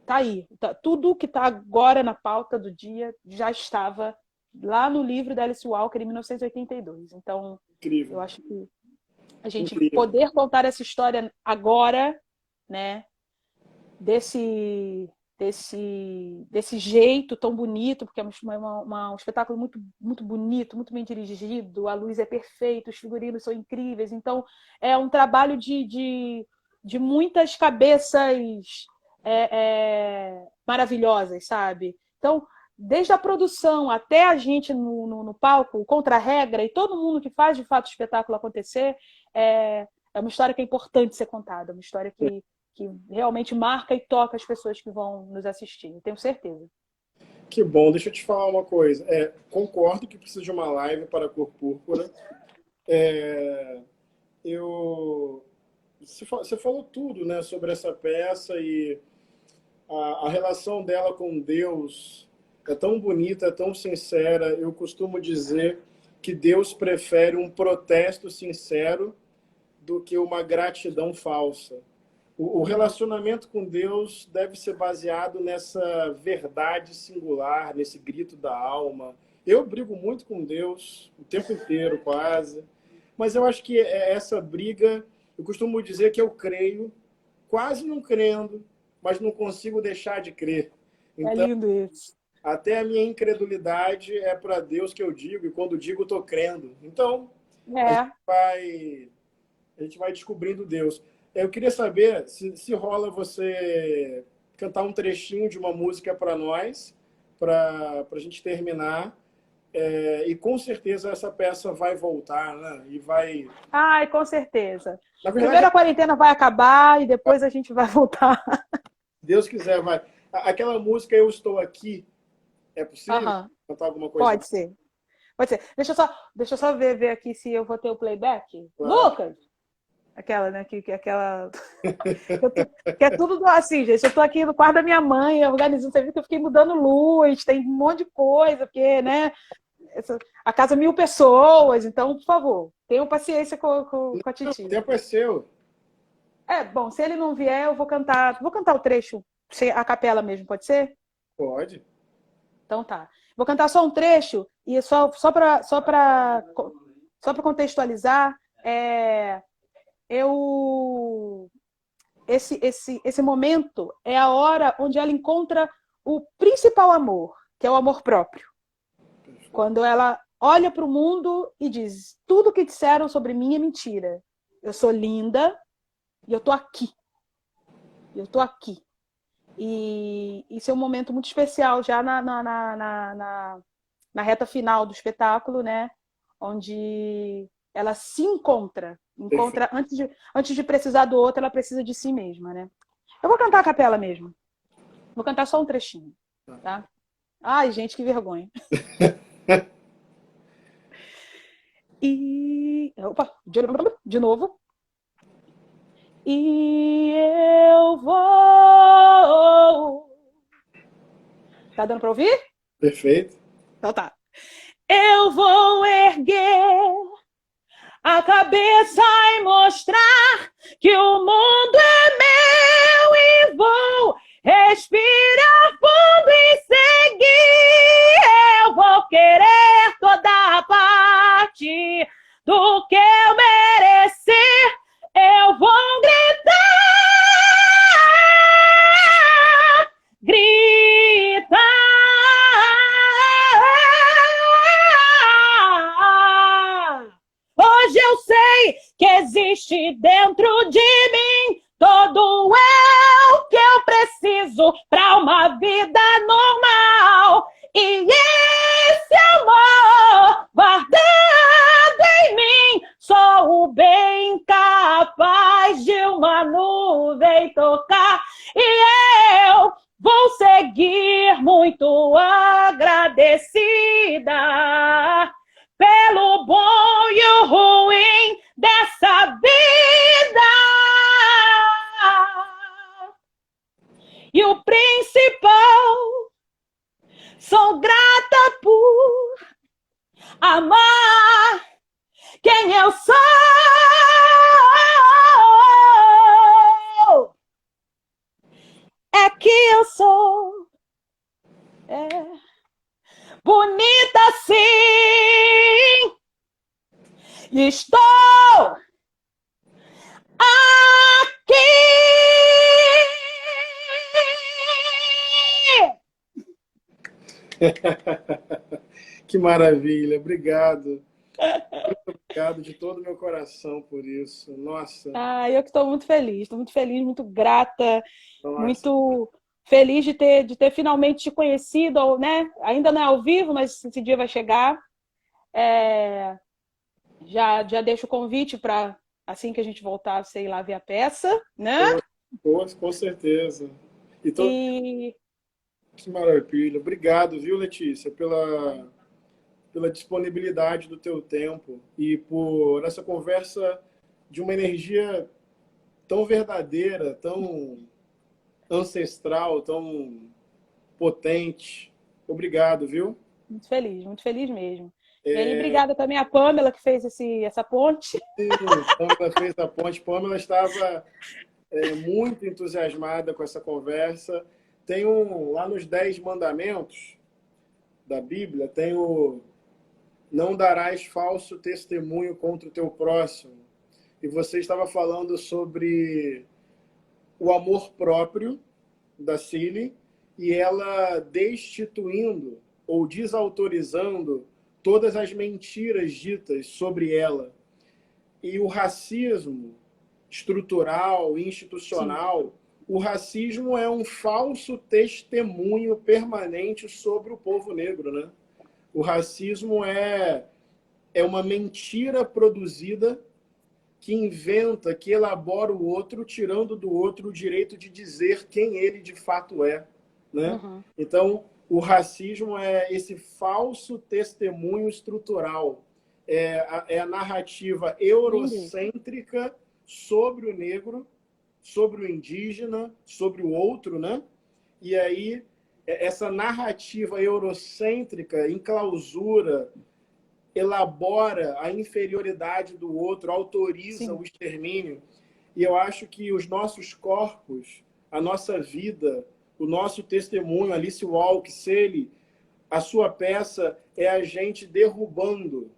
Tá aí. Tudo que está agora na pauta do dia já estava lá no livro da Alice Walker em 1982. Então, incrível. Eu acho que a gente poder contar essa história agora, né, desse jeito tão bonito, porque é um espetáculo muito, muito bonito, muito bem dirigido, a luz é perfeita, os figurinos são incríveis. Então, é um trabalho de muitas cabeças... maravilhosas, sabe? Então, desde a produção até a gente no palco, contra a regra, e todo mundo que faz de fato o espetáculo acontecer, é uma história que é importante ser contada, uma história que realmente marca e toca as pessoas que vão nos assistir, eu tenho certeza. Que bom, deixa eu te falar uma coisa. Concordo que precisa de uma live para a Cor Púrpura. Você falou tudo, né, sobre essa peça e a relação dela com Deus é tão bonita, é tão sincera. Eu costumo dizer que Deus prefere um protesto sincero do que uma gratidão falsa. O relacionamento com Deus deve ser baseado nessa verdade singular, nesse grito da alma. Eu brigo muito com Deus o tempo inteiro, quase. Mas eu acho que essa briga, eu costumo dizer que eu creio, quase não crendo, mas não consigo deixar de crer. Então, é lindo isso. Até a minha incredulidade é para Deus que eu digo, e quando digo, estou crendo. Então, a gente vai descobrindo Deus. Eu queria saber se rola você cantar um trechinho de uma música para nós, para a gente terminar. E com certeza essa peça vai voltar, né? E vai... Ai, com certeza. Primeiro a quarentena vai acabar e depois a gente vai voltar. Deus quiser, vai. Aquela música Eu Estou Aqui, é possível Aham, cantar alguma coisa? pode ser. Pode ser. Deixa eu só ver aqui se eu vou ter o playback. Claro. Lucas! Aquela, né? Aquela. Que é tudo assim, gente. Eu tô aqui no quarto da minha mãe, organizando. Você viu que eu fiquei mudando luz, tem um monte de coisa, porque, né? A casa 1.000 pessoas, então, por favor, tenham paciência com a O titia. tempo é seu. É, bom, se ele não vier, eu vou cantar. Vou cantar o trecho, a capela mesmo, pode ser? Pode. Então tá. Vou cantar só um trecho e só para contextualizar, eu esse momento é a hora onde ela encontra o principal amor, que é o amor próprio. Quando ela olha para o mundo e diz: tudo que disseram sobre mim é mentira. Eu sou linda e eu tô aqui. Eu tô aqui. E isso é um momento muito especial já na reta final do espetáculo, né? Onde ela se encontra Perfeito. antes de precisar do outro, ela precisa de si mesma, né? Eu vou cantar a capela mesmo. Vou cantar só um trechinho, tá? Ai, gente, que vergonha. Opa, de novo. E eu vou. Tá dando pra ouvir? Perfeito. Então tá. Eu vou erguer a cabeça e mostrar que o mundo é meu e vou respirar fundo e seguir. Eu vou querer toda a parte do que eu merecer. Eu vou gritar. Hoje eu sei que existe dentro de mim todo eu que eu preciso para uma vida normal. E esse amor guardado em mim, só o bem capaz de uma nuvem tocar. E eu vou seguir muito agradecida pelo bom e o ruim dessa vida. E o principal, sou grata por amar quem eu sou. É que eu sou bonita sim. E estou aqui. Que maravilha. Obrigado. Muito obrigado de todo o meu coração por isso. Nossa, Eu que estou muito feliz, muito grata, nossa. muito feliz de ter finalmente te conhecido, né? Ainda não é ao vivo, mas esse dia vai chegar. Já deixo o convite para assim que a gente voltar, sei lá, ver a peça, né? Com certeza. E todo... E Que maravilha. Obrigado, viu, Letícia, pela disponibilidade do teu tempo e por essa conversa de uma energia tão verdadeira, tão ancestral, tão potente. Obrigado, viu? muito feliz mesmo. E aí, obrigada também a Pamela que fez essa ponte. Sim, Pamela fez a ponte. Pamela estava muito entusiasmada com essa conversa. Tem lá nos 10 mandamentos da Bíblia, tem o não darás falso testemunho contra o teu próximo. E você estava falando sobre o amor próprio da Cília e ela destituindo ou desautorizando todas as mentiras ditas sobre ela. E o racismo estrutural, Sim, institucional, o racismo é um falso testemunho permanente sobre o povo negro, né? O racismo é uma mentira produzida que inventa, que elabora o outro, tirando do outro o direito de dizer quem ele de fato é, né? Uhum. Então, o racismo é esse falso testemunho estrutural, é a narrativa Entendi. eurocêntrica sobre o negro, sobre o indígena, sobre o outro, né? E aí, essa narrativa eurocêntrica enclausura, elabora a inferioridade do outro, autoriza o Sim. extermínio. E eu acho que os nossos corpos, a nossa vida, o nosso testemunho, Alice Walk, Sele, a sua peça é a gente derrubando,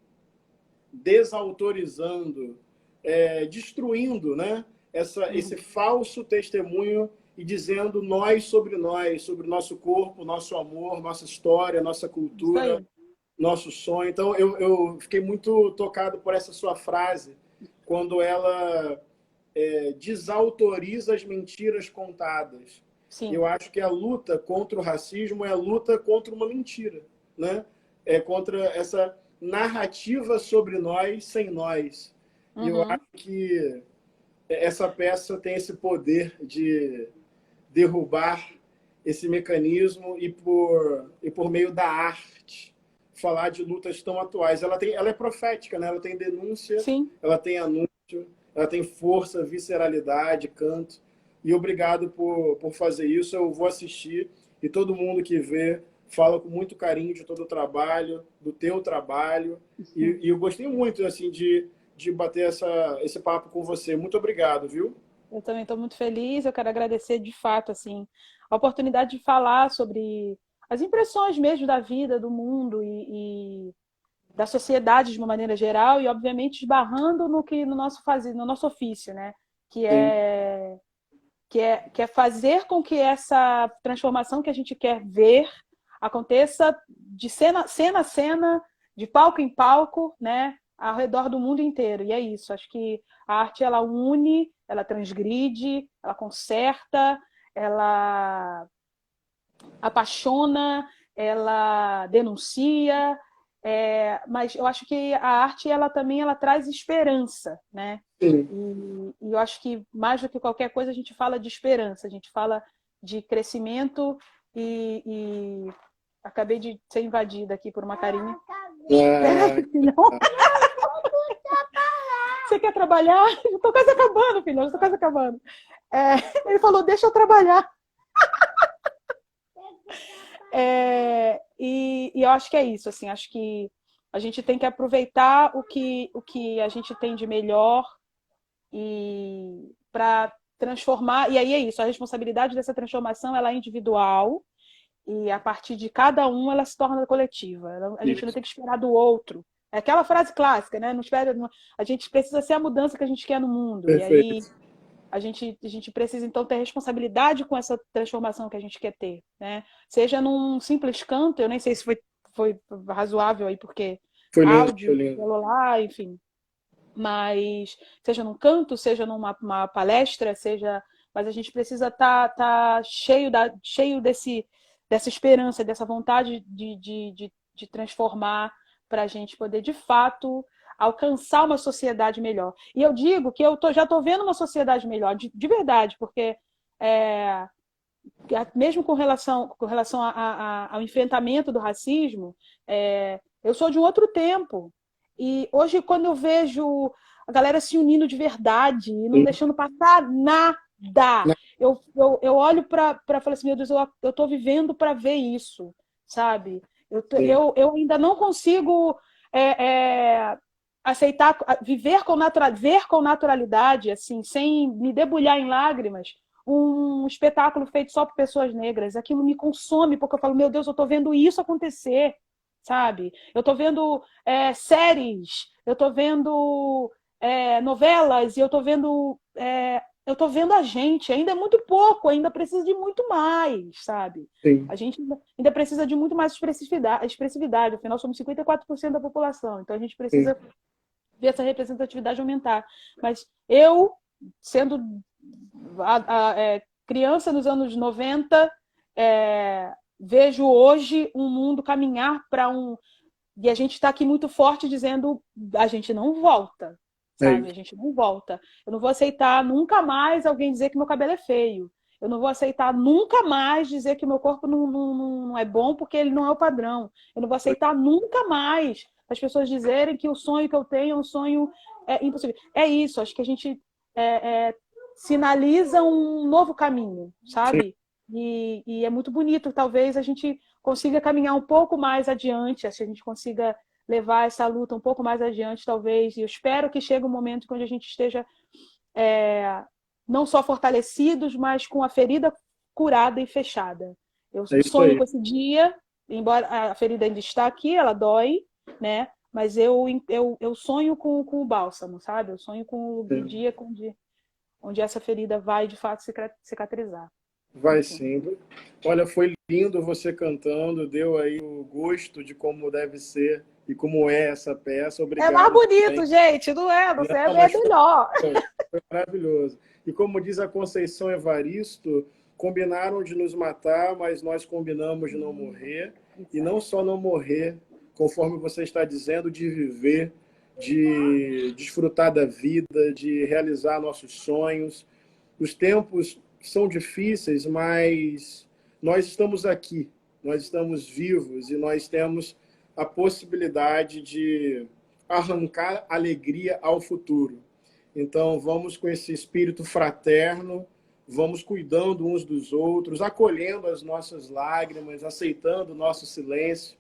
desautorizando, destruindo, né? Esse Uhum. falso testemunho e dizendo nós, sobre o nosso corpo, nosso amor, nossa história, nossa Isso cultura, aí. nosso sonho. Então, eu fiquei muito tocado por essa sua frase, quando ela desautoriza as mentiras contadas. Eu Sim. acho que a luta contra o racismo é a luta contra uma mentira, né? É contra essa narrativa sobre nós sem nós. E eu Uhum. acho que essa peça tem esse poder de derrubar esse mecanismo e por meio da arte falar de lutas tão atuais. Ela é profética, né? Ela tem denúncia, Sim. ela tem anúncio, ela tem força, visceralidade, canto. E obrigado por fazer isso. Eu vou assistir e todo mundo que vê fala com muito carinho de todo o trabalho, do teu trabalho. E eu gostei muito assim de bater esse papo com você. Muito obrigado, viu? Eu também estou muito feliz. Eu quero agradecer de fato assim a oportunidade de falar sobre as impressões mesmo da vida, do mundo e da sociedade de uma maneira geral e obviamente esbarrando no que no nosso fazer, no nosso ofício, né? Que Sim, é que é fazer com que essa transformação que a gente quer ver aconteça de cena a cena, de palco em palco, né, ao redor do mundo inteiro. E é isso. Acho que a arte ela une, ela transgride, ela conserta, ela apaixona, ela denuncia, mas eu acho que a arte ela também ela traz esperança, né? sim. E eu acho que mais do que qualquer coisa a gente fala de esperança, a gente fala de crescimento e acabei de ser invadida aqui por uma carinha. Ah, Peraí, filhão. Você quer trabalhar? Eu tô quase acabando, filhão, eu tô quase acabando. Ele falou, deixa eu trabalhar. E eu acho que é isso, assim, acho que a gente tem que aproveitar o que a gente tem de melhor e para transformar, e aí é isso, a responsabilidade dessa transformação ela é individual e a partir de cada um ela se torna coletiva. A gente não isso. tem que esperar do outro. É aquela frase clássica, né? Não espera, a gente precisa ser a mudança que a gente quer no mundo. E aí Perfeito. a gente precisa, então, ter responsabilidade com essa transformação que a gente quer ter, né? Seja num simples canto, eu nem sei se foi razoável aí, porque Foi lindo, foi áudio, lindo. celular, enfim. Mas seja num canto, seja numa uma palestra, seja... Mas a gente precisa tá cheio dessa esperança, dessa vontade de transformar para a gente poder, de fato, alcançar uma sociedade melhor. E eu digo que já estou vendo uma sociedade melhor, de verdade, porque é, mesmo com relação ao enfrentamento do racismo, eu sou de um outro tempo. E hoje, quando eu vejo a galera se unindo de verdade e não Sim. deixando passar nada, Na- eu olho para falar assim, meu Deus, eu estou vivendo para ver isso, sabe? Sim. Eu ainda não consigo é, é, aceitar, ver com naturalidade, assim, sem me debulhar em lágrimas, um espetáculo feito só por pessoas negras. Aquilo me consome, porque eu falo, meu Deus, eu estou vendo isso acontecer, sabe? Eu estou vendo séries, eu estou vendo novelas, e eu tô vendo a gente. Ainda é muito pouco, ainda precisa de muito mais, sabe? Sim. A gente ainda precisa de muito mais expressividade. Afinal, somos 54% da população, então a gente Sim. precisa ver essa representatividade aumentar. Mas eu, sendo criança nos anos 90, vejo hoje um mundo caminhar para um. E a gente está aqui muito forte dizendo a gente não volta, É sabe? A isso. gente não volta. Eu não vou aceitar nunca mais alguém dizer que meu cabelo é feio. Eu não vou aceitar nunca mais dizer que meu corpo não é bom porque ele não é o padrão. Eu não vou aceitar nunca mais as pessoas dizerem que o sonho que eu tenho é um sonho impossível. É isso, acho que a gente sinaliza um novo caminho, Sim, sabe? E é muito bonito. Talvez a gente consiga caminhar um pouco mais adiante, se a gente consiga levar essa luta um pouco mais adiante, talvez. E eu espero que chegue um momento onde a gente esteja não só fortalecidos, mas com a ferida curada e fechada. Eu é isso sonho aí. com esse dia, embora a ferida ainda está aqui, ela dói, né? Mas eu sonho com o bálsamo, sabe? Eu sonho com o Sim. dia onde essa ferida vai, de fato, cicatrizar. Vai Enfim. sim. Olha, foi lindo você cantando, deu aí o gosto de como deve ser e como é essa peça. É mais Obrigado também. bonito, gente, não é? Não sei, Não, é mas foi, melhor. foi maravilhoso. E como diz a Conceição Evaristo, combinaram de nos matar, mas nós combinamos de não morrer. E não só não morrer, conforme você está dizendo, de viver, de desfrutar da vida, de realizar nossos sonhos. Os tempos são difíceis, mas nós estamos aqui, nós estamos vivos e nós temos a possibilidade de arrancar alegria ao futuro. Então, vamos com esse espírito fraterno, vamos cuidando uns dos outros, acolhendo as nossas lágrimas, aceitando o nosso silêncio,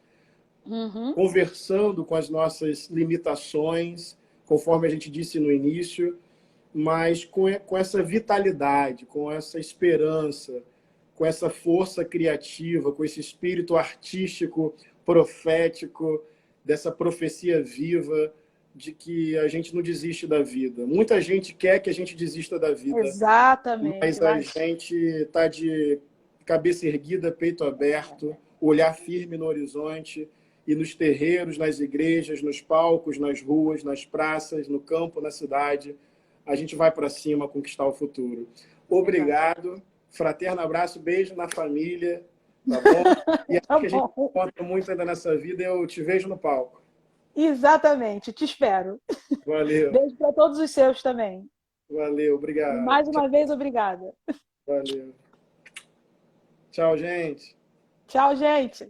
Uhum. conversando com as nossas limitações, conforme a gente disse no início, mas com essa vitalidade, com essa esperança, com essa força criativa, com esse espírito artístico, profético, dessa profecia viva de que a gente não desiste da vida. Muita gente quer que a gente desista da vida, Exatamente. mas a gente está de cabeça erguida, peito aberto, olhar firme no horizonte e nos terreiros, nas igrejas, nos palcos, nas ruas, nas praças, no campo, na cidade, a gente vai para cima conquistar o futuro. Exato. Obrigado, fraterno abraço, beijo na família, tá bom? E acho Tá que a gente bom. encontra muito ainda nessa vida, eu te vejo no palco. Exatamente. Te espero. Valeu, Beijo para todos os seus também. valeu, E obrigado. mais uma vez, obrigada. Valeu. Tchau, gente. Tchau, gente.